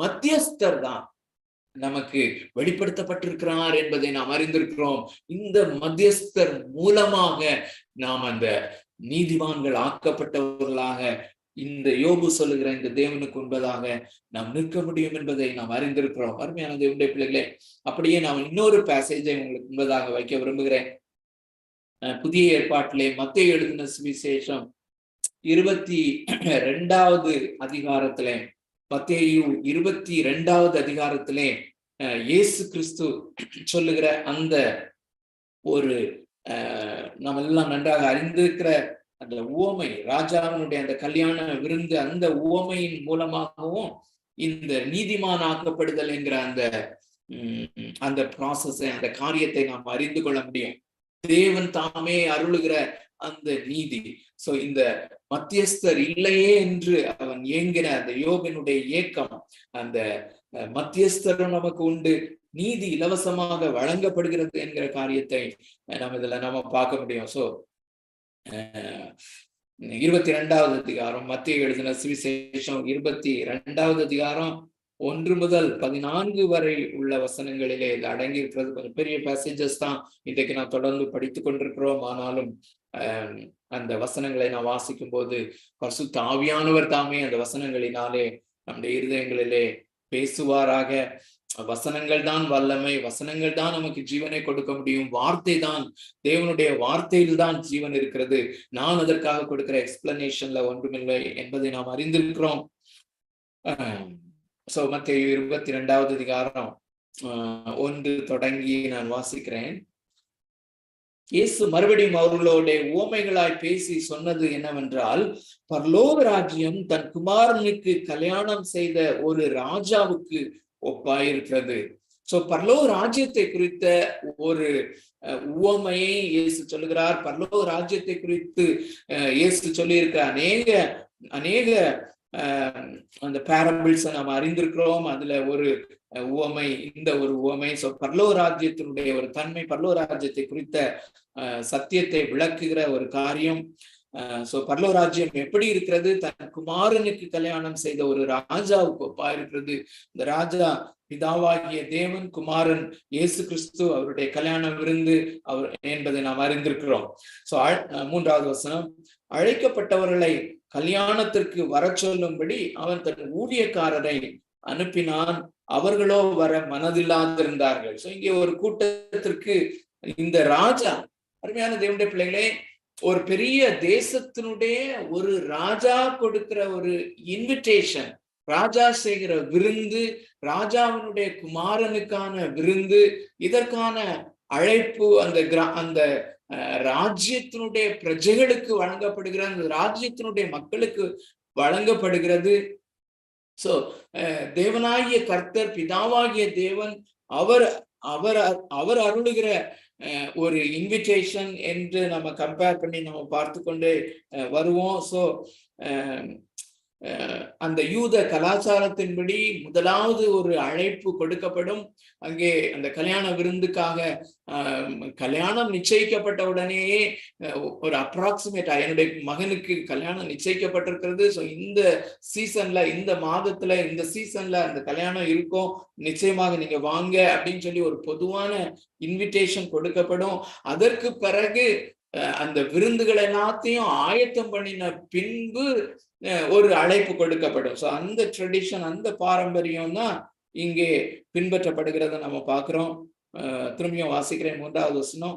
மத்தியஸ்தர் தான் நமக்கு வெளிப்படுத்தப்பட்டிருக்கிறார் என்பதை நாம் அறிந்திருக்கிறோம். இந்த மத்தியஸ்தர் மூலமாக நாம் அந்த நீதிமான்கள் ஆக்கப்பட்டவர்களாக இந்த யோபு சொல்லுகிற இந்த தேவனுக்கு உண்பதாக நாம் நிற்க முடியும் என்பதை நாம் அறிந்திருக்கிறோம். அருமையான தேவனுடைய பிள்ளைகளே, அப்படியே நான் இன்னொரு பேசேஜை உங்களுக்கு உண்பதாக வைக்க விரும்புகிறேன். புதிய ஏற்பாட்டிலே மத்தேயு எழுதின சுவிசேஷம் 22வது அதிகாரத்திலே, மத்தேயு 22வது அதிகாரத்திலே இயேசு கிறிஸ்து சொல்லுகிற அந்த ஒரு நாம் எல்லாம் நன்றாக அறிந்திருக்கிற அந்த உவமை, ராஜாவினுடைய அந்த கல்யாண விருந்து, அந்த உவமையின் மூலமாகவும் இந்த நீதிமான் ஆக்கப்படுதல் என்கிற அந்த ப்ராசஸ், அந்த காரியத்தை நாம் அறிந்து கொள்ள முடியும். தேவன் தாமே அருளுகிற அந்த நீதி. சோ இந்த மத்தியஸ்தர் இல்லையே என்று அவன் ஏங்கிற அந்த யோபினுடைய ஏக்கம், அந்த மத்தியஸ்தரும் நமக்கு உண்டு, நீதி இலவசமாக வழங்கப்படுகிறது என்கிற காரியத்தை நம்ம பார்க்க முடியும். சோ 22வது அதிகாரம், மத்தேயு எழுதின சுவிசேஷம் 22வது அதிகாரம் 1 முதல் 14 வரை உள்ள வசனங்களிலே இது அடங்கி இருக்கிறது. கொஞ்சம் பெரிய பேசேஜஸ் தான் இன்றைக்கு நான் தொடர்ந்து படித்துக் கொண்டிருக்கிறோம். ஆனாலும் அந்த வசனங்களை நான் வாசிக்கும் போது பரிசுத்த ஆவியானவர் தாமே அந்த வசனங்களினாலே நம்முடைய இருதயங்களிலே பேசுவாராக. வசனங்கள் தான் வல்லமை, வசனங்கள் தான் நமக்கு ஜீவனை கொடுக்க முடியும். வார்த்தை தான், தேவனுடைய வார்த்தையில் தான் ஜீவன் இருக்கிறது. நான் அதற்காக கொடுக்கிற எக்ஸ்பிளனேஷன்ல ஒன்றுமில்லை என்பதை நாம் அறிந்திருக்கிறோம். சோ மத்தேயு 22வது அதிகாரம் 1 தொடங்கி நான் வாசிக்கிறேன். இயேசு மறுபடியும் அவர்களோட உவமைகளாய் பேசி சொன்னது என்னவென்றால், பரலோக ராஜ்யம் தன் குமாரனுக்கு கல்யாணம் செய்த ஒரு ராஜாவுக்கு ஒப்பாயிருக்கிறது. சோ பரலோக ராஜ்யத்தை குறித்த ஒரு உவமையை இயேசு சொல்லுகிறார். பரலோக ராஜ்யத்தை குறித்து இயேசு சொல்லியிருக்கிற அநேக அந்த பேரபிள்ஸ் நாம் அறிந்திருக்கிறோம். அதுல ஒரு உவமை, இந்த ஒரு உவமை. சோ பரலோக ராஜ்யத்தினுடைய ஒரு தன்மை, பரலோக ராஜ்யத்தை குறித்த சத்தியத்தை விளக்குகிற ஒரு காரியம். சோ பரலோக ராஜ்யம் எப்படி இருக்கிறது? தன் குமாரனுக்கு கல்யாணம் செய்த ஒரு ராஜாவுக்கு ஒப்பா இருக்கிறது. இந்த ராஜா பிதாவாகிய தேவன், குமாரன் இயேசு கிறிஸ்து, அவருடைய கல்யாண விருந்து அவர் என்பதை நாம் அறிந்திருக்கிறோம். சோ 3வது வசனம், அழைக்கப்பட்டவர்களை கல்யாணத்திற்கு வர சொல்லும்படி அவன் தன் ஊழியக்காரரை அனுப்பினான், அவர்களோ வர மனதில்லாதிருந்தார்கள். சோ இங்கே ஒரு கூட்டத்திற்கு இந்த ராஜா, அருமையான தேவனுடைய பிள்ளைகளே, ஒரு பெரிய தேசத்தினுடைய ஒரு ராஜா கொடுக்கிற ஒரு இன்விடேஷன், ராஜா செய்கிற விருந்து, ராஜாவினுடைய குமாரனுக்கான விருந்து, இதற்கான அழைப்பு அந்த ராஜ்யத்தினுடைய பிரஜைகளுக்கு வழங்கப்படுகிற, அந்த ராஜ்யத்தினுடைய மக்களுக்கு வழங்கப்படுகிறது. சோ தேவனாகிய கர்த்தர், பிதாவாகிய தேவன், அவர் அவர் அவர் அருளுகிற ஒரு இன்விடேஷன் என்று நம்ம கம்பேர் பண்ணி நம்ம பார்த்து கொண்டே வருவோம். சோ அந்த யூத கலாச்சாரத்தின்படி முதலாவது ஒரு அழைப்பு கொடுக்கப்படும். அங்கே அந்த கல்யாண விருந்துக்காக கல்யாணம் நிச்சயிக்கப்பட்ட உடனேயே ஒரு அப்ராக்சிமேட்டா, என்னுடைய மகனுக்கு கல்யாணம் நிச்சயிக்கப்பட்டிருக்கிறது, ஸோ இந்த சீசன்ல, இந்த மாதத்துல, இந்த சீசன்ல அந்த கல்யாணம் இருக்கும், நிச்சயமாக நீங்க வாங்க அப்படின்னு சொல்லி ஒரு பொதுவான இன்விடேஷன் கொடுக்கப்படும். அதற்கு பிறகு அந்த விருந்துகள் எல்லாத்தையும் ஆயத்தம் பண்ணின பின்பு ஒரு அழைப்பு கொடுக்கப்படும். ஸோ அந்த ட்ரெடிஷன், அந்த பாரம்பரியம் தான் இங்கே பின்பற்றப்படுகிறத நம்ம பார்க்கிறோம். திரும்பியும் வாசிக்கிறேன் 3வது வசனம்.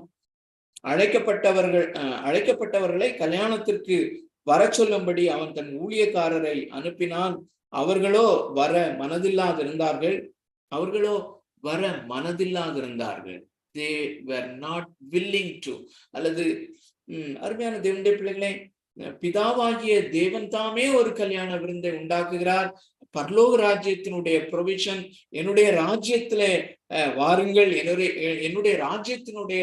அழைக்கப்பட்டவர்களை கல்யாணத்திற்கு வர சொல்லும்படி அவன் தன் ஊழியக்காரரை அனுப்பினான், அவர்களோ வர மனதில்லாதிருந்தார்கள். They were not willing to. அல்லது அருமையான தேவனுடைய பிள்ளைகளே, பிதாவாகிய தேவன் தாமே ஒரு கல்யாண விருந்தை உண்டாக்குகிறார். பரலோக ராஜ்யத்தினுடைய ப்ரொவிஷன், என்னுடைய ராஜ்யத்துல வாருங்கள், என்னுடைய ராஜ்யத்தினுடைய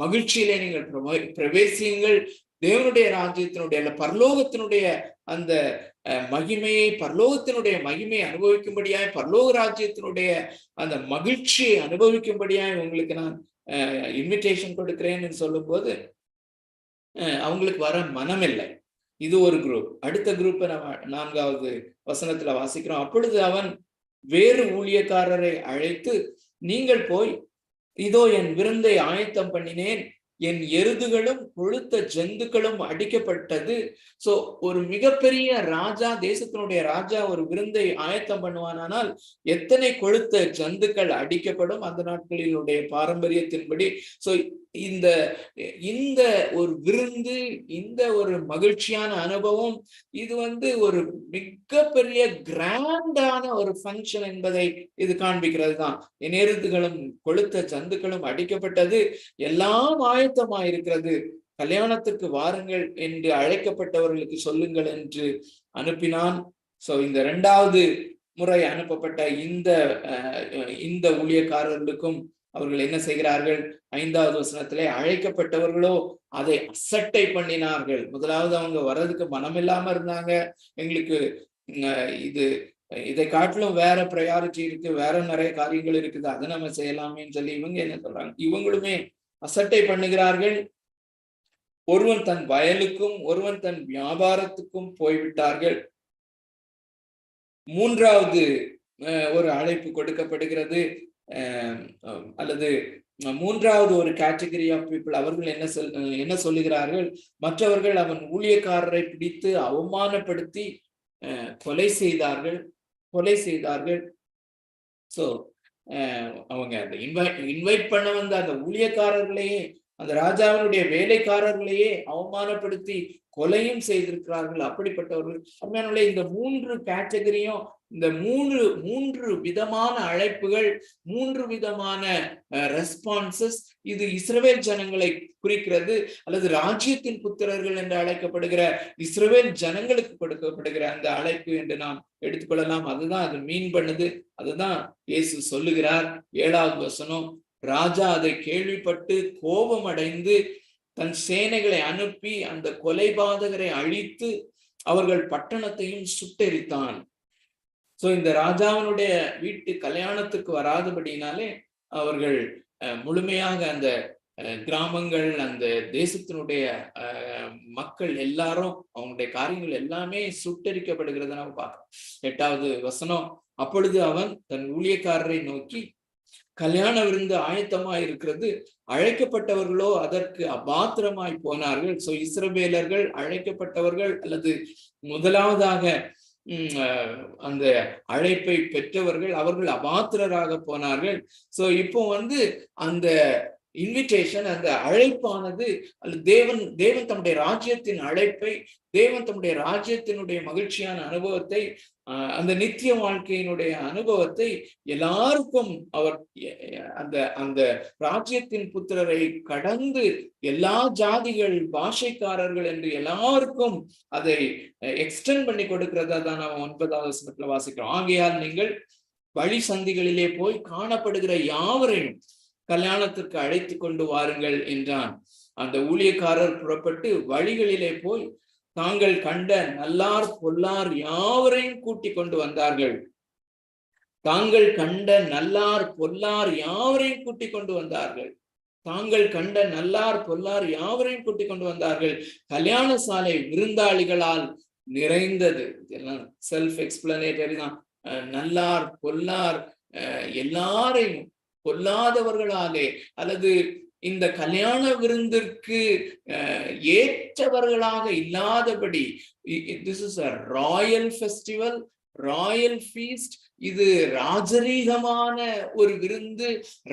மகிழ்ச்சியிலே நீங்கள் பிரவேசியுங்கள். தேவனுடைய ராஜ்யத்தினுடைய பரலோகத்தினுடைய அந்த மகிமையை, பரலோகத்தினுடைய மகிமையை அனுபவிக்கும்படியாய், பரலோக ராஜ்யத்தினுடைய அந்த மகிழ்ச்சியை அனுபவிக்கும்படியாய் உங்களுக்கு நான் இன்விடேஷன் கொடுக்கிறேன்னு சொல்லும் போது அவங்களுக்கு வர மனம் இல்லை. இது ஒரு குரூப். அடுத்த குரூப்பை நம்ம 4வது வசனத்துல வாசிக்கிறோம். அப்பொழுது அவன் வேறு ஊழியக்காரரை அழைத்து, நீங்கள் போய், இதோ என் விருந்தை ஆயத்தம் பண்ணினேன், என் எருதுகளும் கொழுத்த ஜந்துக்களும் அடிக்கப்பட்டது. சோ ஒரு மிகப்பெரிய ராஜா, தேசத்தினுடைய ராஜா ஒரு விருந்தை ஆயத்தம் பண்ணுவானால் எத்தனை கொழுத்த ஜந்துக்கள் அடிக்கப்படும் அந்த நாட்களினுடைய பாரம்பரியத்தின்படி. சோ இந்த ஒரு விருந்து, இந்த ஒரு மகிழ்ச்சியான அனுபவம், இது ஒரு மிகப்பெரிய கிராண்டான ஒரு ஃபங்க்ஷன் என்பதை இது காண்பிக்கிறது தான். என் எருதுகளும் கொழுத்த ஜந்துக்களும் அடிக்கப்பட்டது, எல்லாம் ஆயத்தமாயிருக்கிறது, கல்யாணத்திற்கு வாருங்கள் என்று அழைக்கப்பட்டவர்களுக்கு சொல்லுங்கள் என்று அனுப்பினான். சோ இந்த 2வது முறை அனுப்பப்பட்ட இந்த ஊழியக்காரர்களுக்கும் அவர்கள் என்ன செய்கிறார்கள்? 5வது வசனத்திலே, அழைக்கப்பட்டவர்களோ அதை அசட்டை பண்ணினார்கள். முதலாவது அவங்க வர்றதுக்கு மனமில்லாம இருந்தாங்க. எங்களுக்கு இதை காட்டிலும் வேற ப்ரையாரிட்டி இருக்கு, வேற நிறைய காரியங்கள் இருக்குது, அதை நம்ம செய்யலாமேன்னு சொல்லி இவங்க என்ன சொல்றாங்க? இவங்களுமே அசட்டை பண்ணுகிறார்கள். ஒருவன் தன் வயலுக்கும் ஒருவன் தன் வியாபாரத்துக்கும் போய்விட்டார்கள். 3வது ஒரு அழைப்பு கொடுக்கப்படுகிறது. அல்லது 3வது ஒரு கேட்டகரி ஆஃப் பீப்புள், அவர்கள் என்ன சொல்லுகிறார்கள்? மற்றவர்கள் அவன் ஊழியக்காரரை பிடித்து அவமானப்படுத்தி கொலை செய்தார்கள். சோ அவங்க அந்த இன்வைட் பண்ண வந்த அந்த ஊழியக்காரர்களையே, அந்த ராஜாவினுடைய வேலைக்காரர்களையே அவமானப்படுத்தி கொலையும் செய்திருக்கிறார்கள். அப்படிப்பட்டவர்கள் அருமையானவர்களே, இந்த 3 கேட்டகரியும், இந்த மூன்று விதமான அழைப்புகள், 3 விதமான ரெஸ்பான்சஸ், இது இஸ்ரவேல் ஜனங்களை குறிக்கிறது. அல்லது ராஜ்யத்தின் புத்திரர்கள் என்று அழைக்கப்படுகிற இஸ்ரவேல் ஜனங்களுக்கு கொடுக்கப்படுகிற அந்த அழைப்பு என்று நாம் எடுத்துக்கொள்ளலாம். அதுதான் அது மீன் பண்ணுது. அதுதான் இயேசு சொல்லுகிறார். 7வது வசனம், ராஜா அதை கேள்விப்பட்டு கோபம் அடைந்து தன் சேனைகளை அனுப்பி அந்த கொலைபாதகரை அழித்து அவர்கள் பட்டணத்தையும் சுட்டெரித்தான். சோ இந்த ராஜாவினுடைய வீட்டு கல்யாணத்துக்கு வராதபடினாலே அவர்கள் முழுமையாக அந்த கிராமங்கள், அந்த தேசத்தினுடைய மக்கள் எல்லாரும் அவங்களுடைய காரியங்கள் எல்லாமே சுட்டரிக்கப்படுகிறத நம்ம பார்க்கிறோம். 8வது வசனம், அப்பொழுது அவன் தன் ஊழியக்காரரை நோக்கி, கல்யாண விருந்து ஆயத்தமாய் இருக்கிறது, அழைக்கப்பட்டவர்களோ அதற்கு அபாத்திரமாய் போனார்கள். சோ இஸ்ரவேலர்கள் அழைக்கப்பட்டவர்கள் அல்லது முதலாவதாக அந்த அழைப்பை பெற்றவர்கள், அவர்கள் அபாத்திரராக போனார்கள். சோ இப்போ அந்த இன்விடேஷன், அந்த அழைப்பானது, அல்லது தேவன் தம்முடைய ராஜ்யத்தின் அழைப்பை, தேவன் தம்முடைய ராஜ்யத்தினுடைய மகிழ்ச்சியான அனுபவத்தை, அந்த நித்திய வாழ்க்கையினுடைய அனுபவத்தை எல்லாருக்கும் அவர் அந்த ராஜ்யத்தின் புத்திரரை கடந்து எல்லா ஜாதிகள், பாஷைக்காரர்கள் என்று எல்லாருக்கும் அதை எக்ஸ்டெண்ட் பண்ணி கொடுக்கிறதா தான் நம்ம 9வது வசனத்துல வாசிக்கிறோம். ஆகையால் நீங்கள் வழி சந்திகளிலே போய் காணப்படுகிற யாவரையும் கல்யாணத்திற்கு அழைத்து கொண்டு வாருங்கள் என்றான். அந்த ஊழியக்காரர் புறப்பட்டு வழிகளிலே போய் தாங்கள் கண்ட நல்லார் பொல்லார் யாவரையும் கூட்டிக் கொண்டு வந்தார்கள். தாங்கள் கண்ட நல்லார் பொல்லார் யாவரையும் கூட்டிக் கொண்டு வந்தார்கள். தாங்கள் கண்ட நல்லார் பொல்லார் யாவரையும் கூட்டிக் கொண்டு வந்தார்கள். கல்யாண சாலை விருந்தாளிகளால் நிறைந்தது. இதெல்லாம் செல்ஃப் எக்ஸ்பிளனேட்டரி தான். நல்லார் பொல்லார் எல்லாரையும், பொல்லாதவர்களாலே அல்லது இந்த கல்யாண விருந்திற்கு ஏற்றவர்களாக இல்லாதபடி, this is a Royal festival, Royal feast. இது ராஜரீகமான ஒரு விருந்து,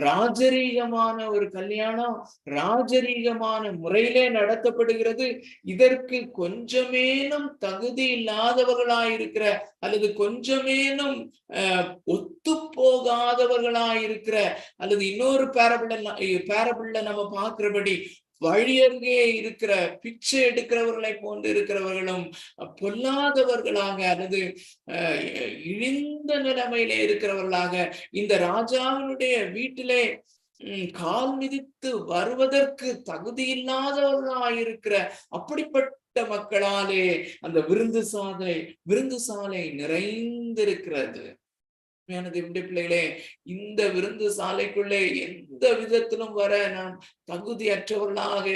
ராஜரீகமான ஒரு கல்யாணம், ராஜரீகமான முறையிலே நடத்தப்படுகிறது. இதற்கு கொஞ்சமேனும் தகுதி இல்லாதவர்களாயிருக்கிற அல்லது கொஞ்சமேனும் ஒத்து போகாதவர்களாயிருக்கிற, அல்லது இன்னொரு பேரபிள்ல நம்ம பார்க்கிறபடி வழியருகே இருக்கிற பிச்சை எடுக்கிறவர்களை போன்று இருக்கிறவர்களும் பொல்லாதவர்களாக அல்லது இழிந்த நிலைமையிலே இருக்கிறவர்களாக இந்த ராஜாவினுடைய வீட்டிலே கால் மிதித்து வருவதற்கு தகுதி இல்லாதவர்களாயிருக்கிற அப்படிப்பட்ட மக்களாலே அந்த விருந்து சாலை நிறைந்திருக்கிறது. பிள்ளைகளே, இந்த விருந்து சாலைக்குள்ளே எந்த விதத்திலும் வர நாம் தகுதியற்றவர்களாக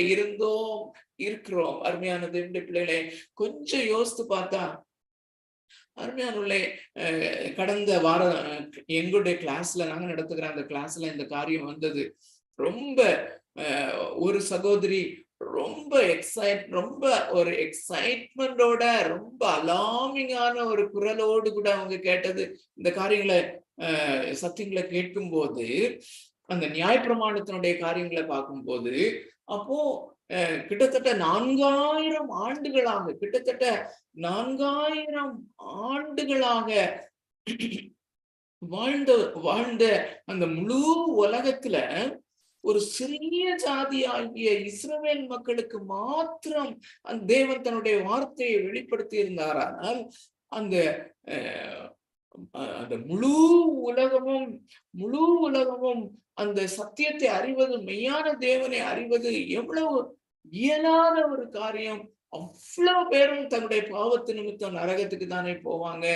இருக்கிறோம். அருமையான தேவனுடைய பிள்ளைகளே, கொஞ்சம் யோசித்து பார்த்தா, அருமையானே, கடந்த வாரம் எங்களுடைய கிளாஸ்ல நாங்க நடத்துகிற அந்த கிளாஸ்ல இந்த காரியம் வந்தது. ரொம்ப ஒரு சகோதரி ரொம்ப ஒரு எக்ஸைட்மெண்டோட, ரொம்ப அலார்மிங்கான ஒரு குரலோடு கூட அவங்க கேட்டது. இந்த காரியங்களை சத்தியங்களை கேட்கும் போது, அந்த நியாயப்பிரமாணத்தினுடைய காரியங்களை பார்க்கும்போது, அப்போ கிட்டத்தட்ட 4000 ஆண்டுகளாக வாழ்ந்த அந்த முழு உலகத்துல ஒரு சிறிய ஜாதி ஆகிய இஸ்ரவேல் மக்களுக்கு மாத்திரம் அந்த தேவன் தன்னுடைய வார்த்தையை வெளிப்படுத்தி இருந்தாரானால், அந்த முழு உலகமும் அந்த சத்தியத்தை அறிவது, மெய்யான தேவனை அறிவது எவ்வளவு இயலாத ஒரு காரியம். அவ்வளவு பேரும் தன்னுடைய பாவத்து நிமித்தம் நரகத்துக்கு தானே போவாங்க.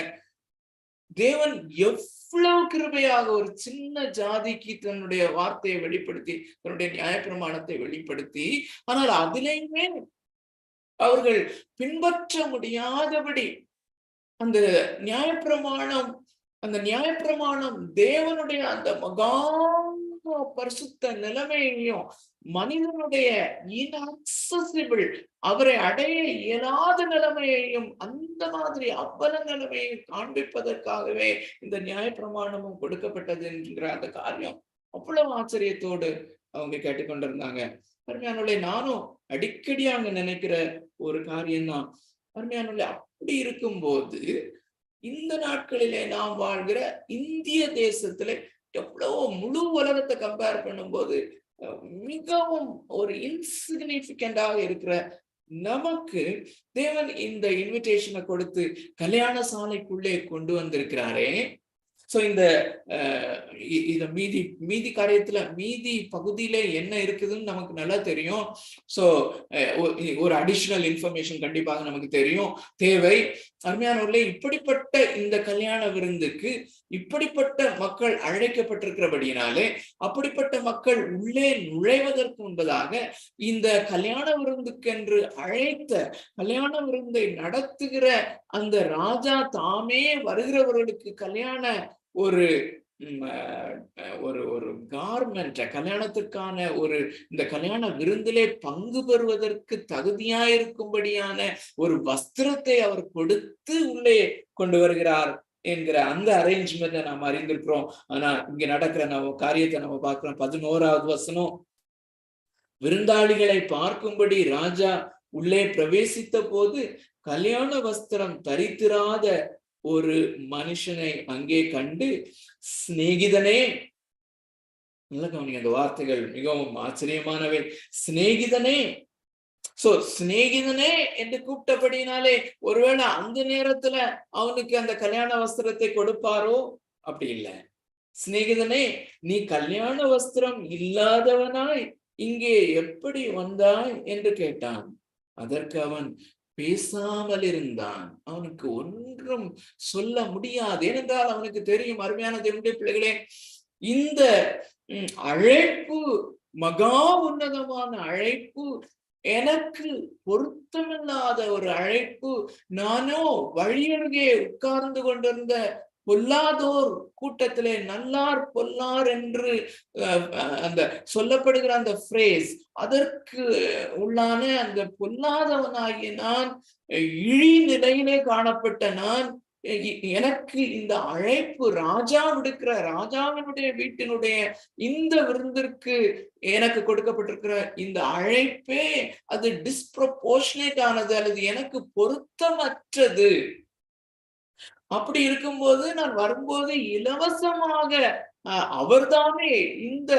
தேவன் எவ்வளவு கிருபையாக ஒரு சின்ன ஜாதிக்கு தன்னுடைய வார்த்தையை வெளிப்படுத்தி, தன்னுடைய நியாயப்பிரமாணத்தை வெளிப்படுத்தி, ஆனால் அதிலேயுமே அவர்கள் பின்பற்ற முடியாதபடி அந்த நியாயப்பிரமாணம் தேவனுடைய அந்த மகா பரிசுத்த நிலைமையையும், மனிதனுடைய இன்அக்சசிபிள், அவரை அடைய இயலாத நிலைமையையும், அந்த மாதிரி அவ்வளவு நிலைமையையும் காண்பிப்பதற்காகவே இந்த நியாயப்பிரமாணமும் கொடுக்கப்பட்டது என்கிற அந்த காரியம் அவ்வளவு ஆச்சரியத்தோடு அவங்க கேட்டுக்கொண்டிருந்தாங்க. அருமையானவர்களே, நானும் அடிக்கடி அங்க நினைக்கிற ஒரு காரியம்தான். அருமையானவர்களே, அப்படி இருக்கும்போது இந்த நாட்களிலே நாம் வாழ்கிற இந்திய தேசத்துல எவ்வளவோ முழு உலகத்தை கம்பேர் பண்ணும்போது மிகவும் ஒரு இன்சிக்னிபிகண்டாக இருக்கிற நமக்கு தேவன் இந்த இன்விடேஷனை கொடுத்து கல்யாண சாலைக்குள்ளே கொண்டு வந்திருக்கிறாரே. சோ இந்த இத மீதி காரியத்துல மீதி பகுதியில என்ன இருக்குதுன்னு நமக்கு நல்லா தெரியும். சோ ஒரு அடிஷனல் இன்ஃபர்மேஷன் கண்டிப்பாக நமக்கு தெரியும் தேவை. அருமையானவர்களே, இப்படிப்பட்ட இந்த கல்யாண விருந்துக்கு இப்படிப்பட்ட மக்கள் அழைக்கப்பட்டிருக்கிறபடியினாலே, அப்படிப்பட்ட மக்கள் உள்ளே நுழைவதற்கு முன்பதாக இந்த கல்யாண விருந்துக்கென்று அழைத்த கல்யாண விருந்தை நடத்துகிற அந்த ராஜா தாமே வருகிறவர்களுக்கு கல்யாண ஒரு ஒரு கார்மெண்ட், கல்யாணத்துக்கான இந்த கல்யாண விருந்திலே பங்கு பெறுவதற்கு தகுதியாயிருக்கும்படியான ஒரு வஸ்திரத்தை அவர் கொடுத்து உள்ளே கொண்டு வருகிறார் என்கிற அந்த அரேஞ்ச்மெண்ட்டை நாம் அறிந்திருக்கிறோம். ஆனா இங்க நடக்கிற காரியத்தை நம்ம பார்க்கிறோம். 11வது வசனம், விருந்தாளிகளை பார்க்கும்படி ராஜா உள்ளே பிரவேசித்த போது கல்யாண வஸ்திரம் தரித்திராத ஒரு மனுஷனை அங்கே கண்டு, சிநேகிதனே, நல்ல கவனிங்க, அந்த வார்த்தைகள் மிகவும் ஆச்சரியமானவை. சிநேகிதனே, சோ சிநேகிதனே என்று கூப்பிட்டபடினாலே ஒருவேளை அந்த நேரத்துல அவனுக்கு அந்த கல்யாண வஸ்திரத்தை கொடுப்பாரோ? அப்படி இல்லை. சிநேகிதனே, நீ கல்யாண வஸ்திரம் இல்லாதவனாய் இங்கே எப்படி வந்தாய் என்று கேட்டான். அதற்கு அவன் பேசாமல் இருந்தான். அவனுக்கு ஒன்றும் சொல்ல முடியாது. ஏனென்றால் அவனுக்கு தெரியும், அருமையான தேவனுடைய பிள்ளைகளே, இந்த அழைப்பு மகா உன்னதமான அழைப்பு, எனக்கு பொருத்தமில்லாத ஒரு அழைப்பு. நானோ வழியருகே உட்கார்ந்து கொண்டிருந்த பொல்லாதோர் கூட்டத்திலே நல்லார் பொல்லார் என்று அந்த சொல்லப்படுகிற அந்த பிரேஸ், அதற்கு உள்ளான அந்த பொல்லாதவனாகிய நான், இழி நிலையிலே காணப்பட்ட நான், எனக்கு இந்த அழைப்பு ராஜா விடுக்கிற ராஜாவினுடைய வீட்டினுடைய இந்த விருந்திற்கு எனக்கு கொடுக்கப்பட்டிருக்கிற இந்த அழைப்பே அது டிஸ்ப்ரொபோர்ஷனேட் ஆனது, அல்லது எனக்கு பொருத்தமற்றது. அப்படி இருக்கும்போது நான் வரும்போது இலவசமாக அவர்தானே இந்த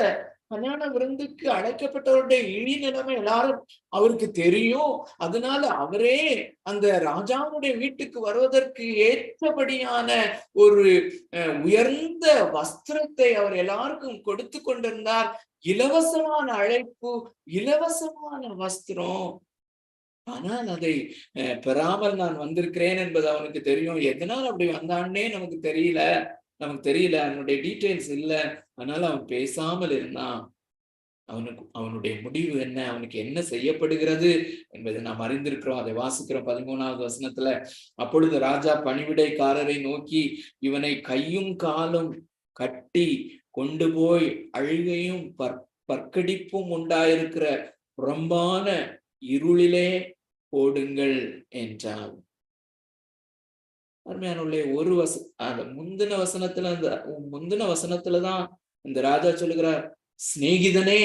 கல்யாண விருந்துக்கு அழைக்கப்பட்டவருடைய இழி நிலைமை எல்லாரும் அவருக்கு தெரியும். அதனால அவரே அந்த ராஜாவுடைய வீட்டுக்கு வருவதற்கு ஏற்றபடியான ஒரு உயர்ந்த வஸ்திரத்தை அவர் எல்லாருக்கும் கொடுத்து கொண்டிருந்தார். இலவசமான அழைப்பு, இலவசமான வஸ்திரம். ஆனால் அதை பெறாமல் நான் வந்திருக்கிறேன் என்பது அவனுக்கு தெரியும். எதனால் அப்படி வந்தான்னே நமக்கு தெரியல, அவனுடைய டீட்டெயில்ஸ் இல்லை. அதனால அவன் பேசாமல் இருந்தான். அவனுடைய முடிவு என்ன, அவனுக்கு என்ன செய்யப்படுகிறது என்பதை நாம் அறிந்திருக்கிறோம். அதை வாசிக்கிறோம் 13வது வசனத்துல. அப்பொழுது ராஜா பணிவிடைக்காரரை நோக்கி, இவனை கையும் காலும் கட்டி கொண்டு போய் அழுகையும் பற்கடிப்பும் உண்டாயிருக்கிற புறம்பான இருளிலே போடுங்கள் என்றார். அருமையானவர்களே, அந்த முந்தின வசனத்துலதான் இந்த ராஜா சொல்லுகிறார் சிநேகிதனே.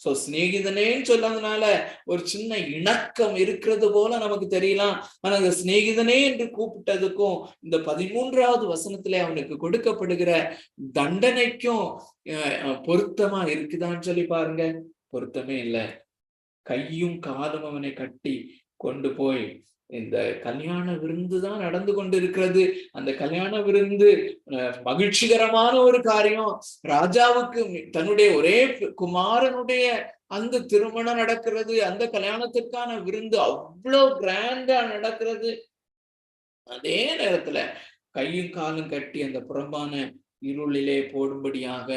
சோ சிநேகிதனேன்னு சொன்னதுனால ஒரு சின்ன இணக்கம் இருக்கிறது போல நமக்கு தெரியலாம். ஆனா அந்த சிநேகிதனே என்று கூப்பிட்டதுக்கும் இந்த 13வது வசனத்திலே அவனுக்கு கொடுக்கப்படுகிற தண்டனைக்கும் பொருத்தமா இருக்குதான்னு சொல்லி பாருங்க. பொருத்தமே இல்லை. கையும் காலும் அவனை கட்டி கொண்டு போய், இந்த கல்யாண விருந்து தான் நடந்து கொண்டு இருக்கிறது. அந்த கல்யாண விருந்து மகிழ்ச்சிகரமான ஒரு காரியம். ராஜாவுக்கு தன்னுடைய ஒரே குமாரனுடைய அந்த திருமணம் நடக்கிறது. அந்த கல்யாணத்துக்கான விருந்து அவ்வளவு கிராண்டா நடக்கிறது. அதே நேரத்துல கையும் காலும் கட்டி அந்த புறம்பான இருளிலே போடும்படியாக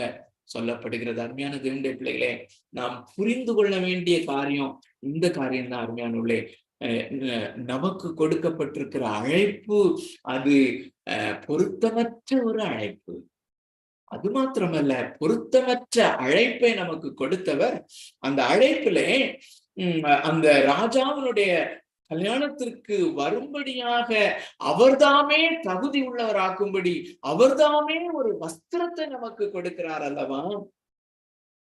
சொல்லப்படுகிறது. அருமையான தேவனுடைய பிள்ளைகளே, நாம் புரிந்து கொள்ள வேண்டிய காரியம் இந்த காரியம் தான். அருமையானவர்களே, நமக்கு கொடுக்கப்பட்டிருக்கிற அழைப்பு அது பொருத்தமற்ற ஒரு அழைப்பு. அது மாத்திரமல்ல, பொருத்தமற்ற அழைப்பை நமக்கு கொடுத்தவர் அந்த அழைப்பிலே அந்த ராஜாவினுடைய கல்யாணத்திற்கு வரும்படியாக அவர்தாமே தகுதி உள்ளவராக்கும்படி அவர்தாமே ஒரு வஸ்திரத்தை நமக்கு கொடுக்கிறார் அல்லவா.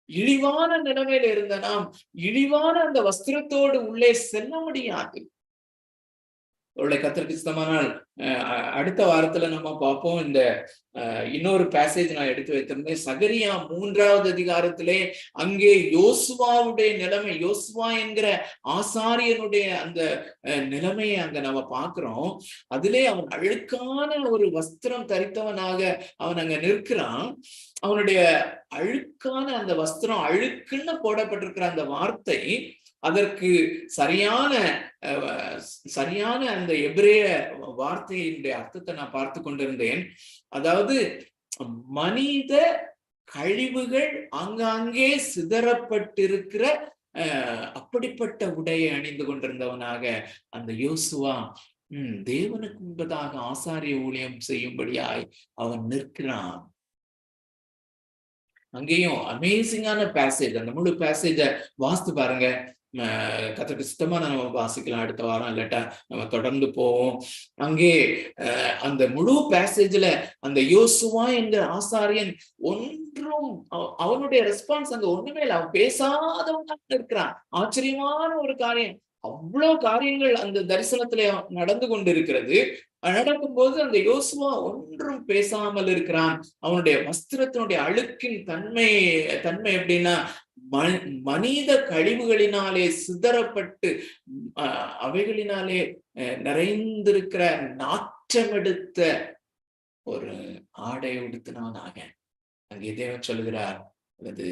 இழிவான நிலைமையில இருந்த நாம் இழிவான அந்த வஸ்திரத்தோடு உள்ளே செல்ல முடியாது. அவருடைய கர்த்தருக்கு சித்தமானால் அடுத்த வாரத்துல நம்ம பார்ப்போம். இந்த இன்னொரு பேசேஜ் நான் எடுத்து வைத்திருந்தேன். சகரியா 3வது அதிகாரத்திலே அங்கே யோசுவாவுடைய நிலைமை, யோசுவா என்கிற ஆசாரியனுடைய அந்த நிலைமையை அங்க நம்ம பார்க்கிறோம். அதிலே அவன் அழுக்கான ஒரு வஸ்திரம் தரித்தவனாக அவன் அங்க நிற்கிறான். அவனுடைய அழுக்கான அந்த வஸ்திரம், அழுக்குன்னு போடப்பட்டிருக்கிற அந்த வார்த்தை, அதற்கு சரியான அந்த எபிரேய வார்த்தையினுடைய அர்த்தத்தை நான் பார்த்து கொண்டிருந்தேன். அதாவது மனித கழிவுகள் அங்கங்கே சிதறப்பட்டிருக்கிற அப்படிப்பட்ட உடையை அணிந்து கொண்டிருந்தவனாக அந்த யோசுவா தேவனுக்கு முன்பதாக ஆசாரிய ஊழியம் செய்யும்படியாய் அவன் நிற்கிறான். அங்கேயும் அமேசிங்கான பேசேஜ், அந்த முழு பேசேஜ வாசித்து பாருங்க. கர்த்தருக்கு சித்தமா நம்ம வாசிக்கலாம் அடுத்த வாரம், இல்லாட்டா நம்ம தொடர்ந்து போவோம். அங்கே அந்த முழு பேசேஜ்ல அந்த யோசுவா என்கிற ஆசாரியன் ஒன்றும் அவனுடைய ரெஸ்பான்ஸ் அங்க ஒண்ணுமே இல்லை. அவன் பேசாதவனாக இருக்கிறான். ஆச்சரியமான ஒரு காரியம். அவ்வளவு காரியங்கள் அந்த தரிசனத்துல நடந்து கொண்டிருக்கிறது. நடக்கும்போது அந்த யோசுவா ஒன்றும் பேசாமல் இருக்கிறான். அவனுடைய வஸ்திரத்தினுடைய அழுக்கின் தன்மை எப்படின்னா, மனித கழிவுகளினாலே சிதறப்பட்டு அவைகளினாலே நிறைந்திருக்கிற நாற்றமெடுத்த ஒரு ஆடை உடுத்தினவனாக அங்கே தேவன் சொல்லுகிறார். அல்லது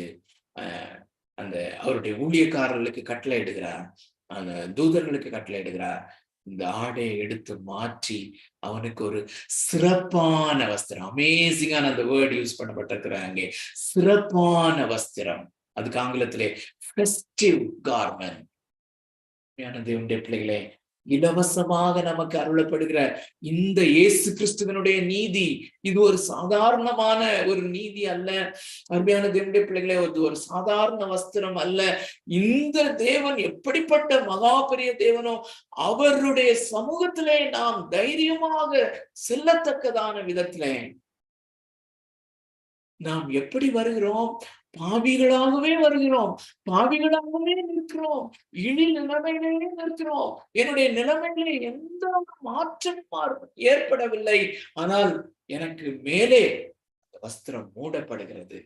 அந்த அவருடைய ஊழியக்காரர்களுக்கு கட்டளை இடுகிறார், அந்த தூதர்களுக்கு கட்டளை இடுகிறார். இந்த ஆடையை எடுத்து மாற்றி அவனுக்கு ஒரு சிறப்பான வஸ்திரம், அமேசிங்கான அந்த வேர்ட் யூஸ் பண்ணப்பட்டிருக்கிறாங்க, சிறப்பான வஸ்திரம். அதுக்கு ஆங்கிலத்திலே ஃபெஸ்டிவ் கார்மெண்ட். தேவனுடைய பிள்ளைகளே, இலவசமாக நமக்கு அருளப்படுகிற இந்த இயேசு கிறிஸ்துவனுடைய நீதி, இது ஒரு சாதாரணமான ஒரு நீதி அல்ல. அருமையான தேவனுடைய பிள்ளைகளே, ஒரு சாதாரண வஸ்திரம் அல்ல. இந்த தேவன் எப்படிப்பட்ட மகா பெரிய தேவனோ, அவருடைய சமூகத்திலே நாம் தைரியமாக செல்லத்தக்கதான விதத்திலே நாம் எப்படி வருகிறோம்? பாவிகளாகவே வருகிறோம், பாவிகளாகவே நிற்கிறோம், இழி நிலைமையிலே நிற்கிறோம். என்னுடைய நிலைமையிலே எந்த மாற்றம் ஏற்படவில்லை. ஆனால் எனக்கு மேலே வஸ்திரம் மூடப்படுகிறது.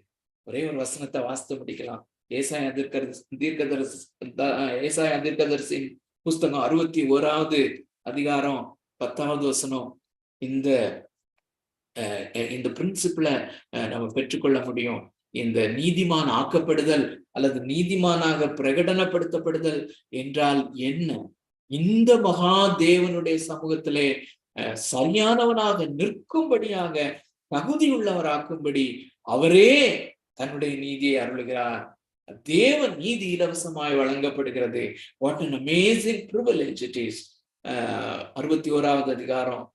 ஒரே ஒரு வசனத்தை வாசித்து முடிக்கலாம். ஏசாயா தீர்க்கதரிசியின் புஸ்தகம் 61வது அதிகாரம் 10வது வசனம். இந்த பிரின்சிபிளை நம்ம பெற்றுக்கொள்ள முடியும். இந்த நீதிமான் ஆக்கப்படுதல் அல்லது நீதிமானாக பிரகடனப்படுத்தப்படுதல் என்றால் என்ன? இந்த மகா தேவனுடைய சமூகத்திலே சரியானவனாக நிற்கும்படியாக தகுதியுள்ளவராக்கும்படி அவரே தன்னுடைய நீதியை அருளுகிறார். தேவ நீதி இலவசமாய் வழங்கப்படுகிறது. What an amazing privilege it is. 61வது அதிகாரம்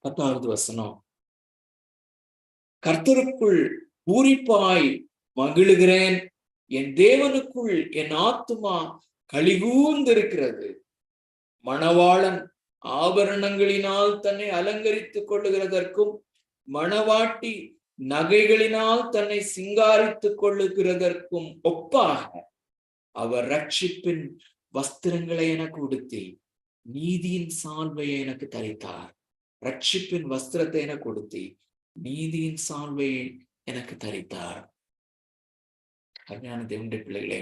10வது வசனம். கர்த்தருக்குள் பூரிப்பாய் மகிழுகிறேன், என் தேவனுக்குள் என் ஆத்துமா களிகூர்ந்திருக்கிறது. மணவாளன் ஆபரணங்களினால் தன்னை அலங்கரித்துக் கொள்ளுகிறதற்கும் மணவாட்டி நகைகளினால் தன்னை சிங்காரித்துக் கொள்ளுகிறதற்கும் ஒப்பாக அவர் ரட்சிப்பின் வஸ்திரங்களை எனக்கு உடுத்தி நீதியின் சால்வையை எனக்கு தரித்தார். ரட்சிப்பின் வஸ்திரத்தை எனக்கு கொடுத்தி நீதியின் சால்வையை எனக்கு தரித்தார். அருமையான தேவனுடைய பிள்ளைகளே,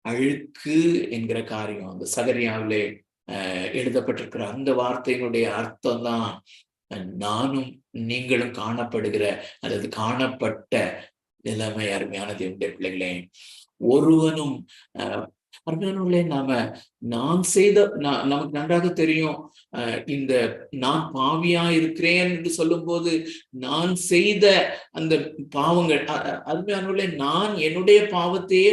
அழுக்கு என்கிற காரியம் அந்த சகரியாவிலே எழுதப்பட்டிருக்கிற அந்த வார்த்தையினுடைய அர்த்தம் தான் நானும் நீங்களும் காணப்படுகிற அல்லது காணப்பட்ட நிலைமை. அருமையான தேவனுடைய பிள்ளைகளே, ஒருவனும் அருமையானவர்களே, நான் செய்த நமக்கு நன்றாக தெரியும். இந்த நான் பாவியா இருக்கிறேன் என்று சொல்லும் போது நான் செய்த அந்த பாவங்கள், அருமையானவர்களே, நான் என்னுடைய பாவத்தையே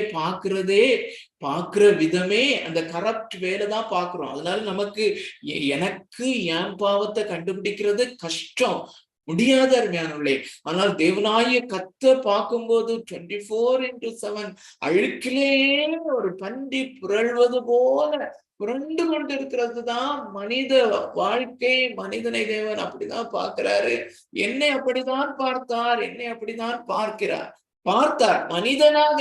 பார்க்கிற விதமே அந்த கரப்ட் வேலைதான் பார்க்கிறோம். அதனால நமக்கு எனக்கு என் பாவத்தை கண்டுபிடிக்கிறது கஷ்டம், முடியாத அருமையானவர்களே. ஆனால் தேவனாய கர்த்தர் பார்க்கும்போது 24/7 அழுக்கிலே ஒரு பன்றி புரள்வது போல புரண்டு கொண்டு இருக்கிறது தான் மனித வாழ்க்கை. மனிதனை தேவன் அப்படிதான் பார்க்கிறாரு. என்னை அப்படிதான் பார்த்தார், என்னை அப்படிதான் பார்த்தார். மனிதனாக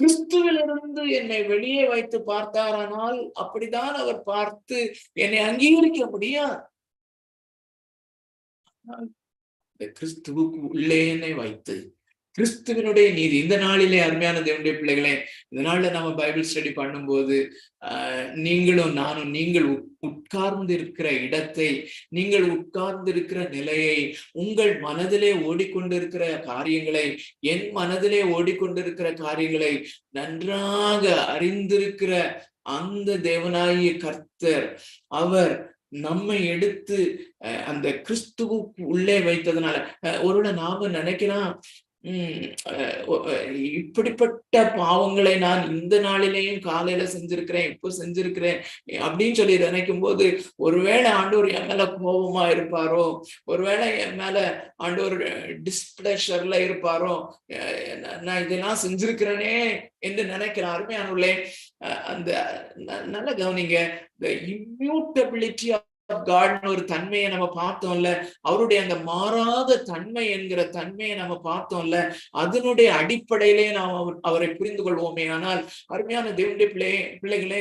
கிறிஸ்துவிலிருந்து என்னை வெளியே வைத்து பார்த்தாரானால் அப்படிதான் அவர் பார்த்து என்னை அங்கீகரிக்க முடியாது. கிறிஸ்துவுக்கு உள்ளே என்னை வைத்து கிறிஸ்துவனுடைய நீதி. இந்த நாளிலே அருமையான தேவனுடைய பிள்ளைகளே, இந்த நாள்ல நம்ம பைபிள் ஸ்டடி பண்ணும்போது நீங்களும் நானும், நீங்கள் உட்கார்ந்து இருக்கிற இடத்தை, நீங்கள் உட்கார்ந்து இருக்கிற நிலையை, உங்கள் மனதிலே ஓடிக்கொண்டிருக்கிற காரியங்களை, என் மனதிலே ஓடிக்கொண்டிருக்கிற காரியங்களை நன்றாக அறிந்திருக்கிற அந்த தேவனாகிய கர்த்தர், அவர் நம்மை எடுத்து அந்த கிறிஸ்துவுக்கு உள்ளே வைத்ததுனால ஒருவேளை நாம நினைக்கலாம், இப்படிப்பட்ட பாவங்களை நான் இந்த நாளிலேயும் காலையில செஞ்சிருக்கிறேன், இப்போ செஞ்சிருக்கிறேன் அப்படின்னு சொல்லி நினைக்கும் போது, ஒருவேளை ஆண்டவர் என் மேல கோபமா இருப்பாரோ, ஒருவேளை என் மேல ஆண்டவர் டிஸ்பிளஷர்ல இருப்பாரோ, நான் இதெல்லாம் செஞ்சிருக்கிறேனே என்று நினைக்கிறேன். அருமையானவர்களே, அந்த நல்ல கவனிங்க, the immutability of God ஒரு தன்மையை நம்ம பார்த்தோம்ல, அவருடைய அந்த மாறாத தன்மை என்கிற தன்மையை நம்ம பார்த்தோம்ல, அதனுடைய அடிப்படையிலே நாம் அவரை புரிந்து கொள்வோமே. ஆனால் அருமையான தேவனுடைய பிள்ளைகளே,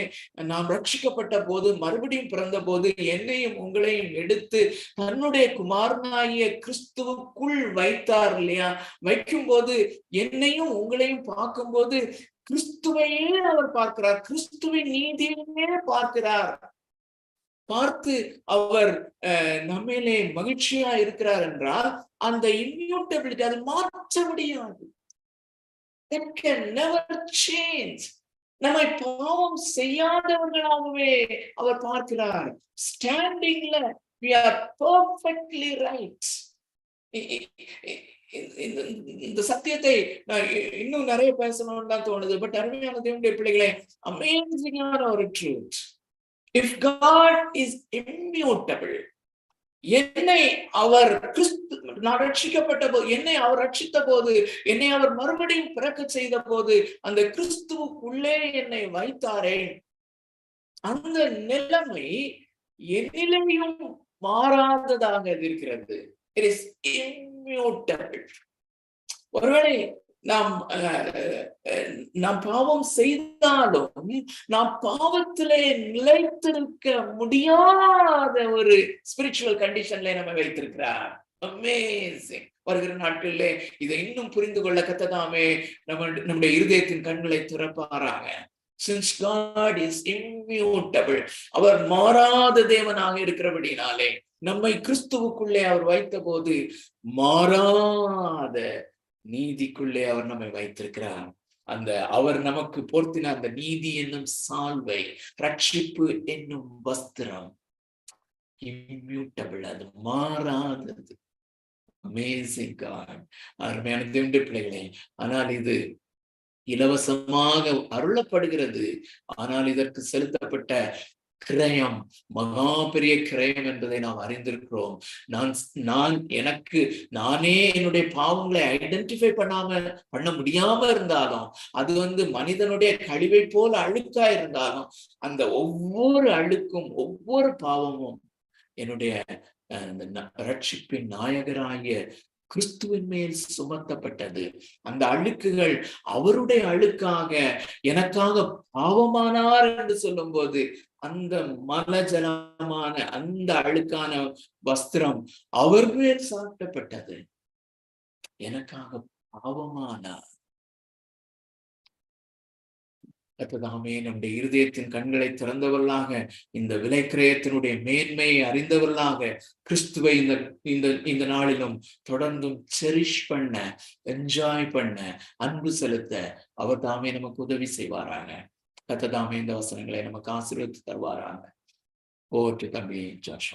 நாம் ரட்சிக்கப்பட்ட போது, மறுபடியும் பிறந்த போது, என்னையும் உங்களையும் எடுத்து தன்னுடைய குமாரனாகிய கிறிஸ்துவுக்குள் வைத்தார் இல்லையா? வைக்கும் போது என்னையும் உங்களையும் பார்க்கும்போது கிறிஸ்துவையே அவர் பார்க்கிறார், கிறிஸ்துவின் நீதியையே பார்க்கிறார். பார்த்து அவர் நம்மிலே மகிழ்ச்சியா இருக்கிறார் என்றால் அந்த இம்யூட்டபிலிட்டி, அது மாற்ற முடியாது. That can never change. நம்மை பாவம் செய்யாதவர்களாகவே அவர் பார்க்கிறார். ஸ்டாண்டிங்ல we are perfectly right. இந்த சத்தியத்தை இன்னும் நிறைய பேசணும்னு தான் தோணுது. பட் அருமையான தேவனுடைய பிள்ளைகளே, அமேசிங்கான ஒரு truth. If God is immutable, என்னை அவர் நான் ரட்சிக்கப்பட்ட போது, என்னை அவர் ரட்சித்த போது, என்னை அவர் மறுபடியும் பிறக்க செய்த போது, அந்த கிறிஸ்துவுக்குள்ளே என்னை வைத்தாரே, அந்த நிலைமை என்னிலையும் மாறாததாக இருக்கிறது. It is immutable. ஒருவேளை நாம் பாவம் செய்தாலும் நாம் பாவத்திலே நிலைத்திருக்க முடியாத ஒரு ஸ்பிரிச்சுவல் கண்டிஷன்ல நம்ம வைத்திருக்கிறார். அமேசிங். வருகிற நாட்களிலே இதை இன்னும் புரிந்து கொள்ள கத்ததாமே நம்முடைய இருதயத்தின் கண்களை திறப்பாராக. Since God is immutable, அவர் மாறாத தேவனாக இருக்கிறபடினாலே நம்மை கிறிஸ்துவுக்குள்ளே அவர் வைத்த போது மாறாத நீதிக்குள்ளே அவர் நம்மை வைத்திருக்கிறார். அந்த அவர் நமக்கு போர்த்தின அந்த நீதி என்னும் சால்வை, ரட்சிப்பு என்னும் வஸ்திரம் இம்யூட்டபிள், அது மாறாதது. Amazing God. அருமையான தேவனுடைய பிள்ளைகளே, ஆனால் இது இலவசமாக அருளப்படுகிறது. ஆனால் இதற்கு செலுத்தப்பட்ட கிரயம் மகா பெரிய கிரயம் என்பதை நாம் அறிந்திருக்கிறோம். நானே என்னுடைய பாவங்களை ஐடென்டிஃபை பண்ண முடியாம இருந்தாலும், அது மனிதனுடைய கழிவை போல அழுக்கா இருந்தாலும், அந்த ஒவ்வொரு அழுக்கும் ஒவ்வொரு பாவமும் என்னுடைய ரட்சிப்பின் நாயகராகிய கிறிஸ்துவின் மேல் சுமத்தப்பட்டது. அந்த அழுக்குகள் அவருடைய அழுக்காக எனக்காக பாவமானார் என்று சொல்லும் போது, அந்த மலஜலமான அந்த அழுக்கான வஸ்திரம் அவர் மேல் சாட்டப்பட்டது, எனக்காக பாவமானார். கர்த்ததாமே நம்முடைய இருதயத்தின் கண்களை திறந்தவர்களாக, இந்த விலைக்கிரயத்தினுடைய மேன்மையை அறிந்தவர்களாக, கிறிஸ்துவை இந்த நாளிலும் தொடர்ந்தும் செரிஷ் பண்ண, என்ஜாய் பண்ண, அன்பு செலுத்த அவர் தாமே நமக்கு உதவி செய்வாராங்க. கர்த்ததாமே இந்த வசனங்களை நமக்கு ஆசீர்வதித்து தருவாராங்க. ஓட்டு தம்பி ஜாஷா.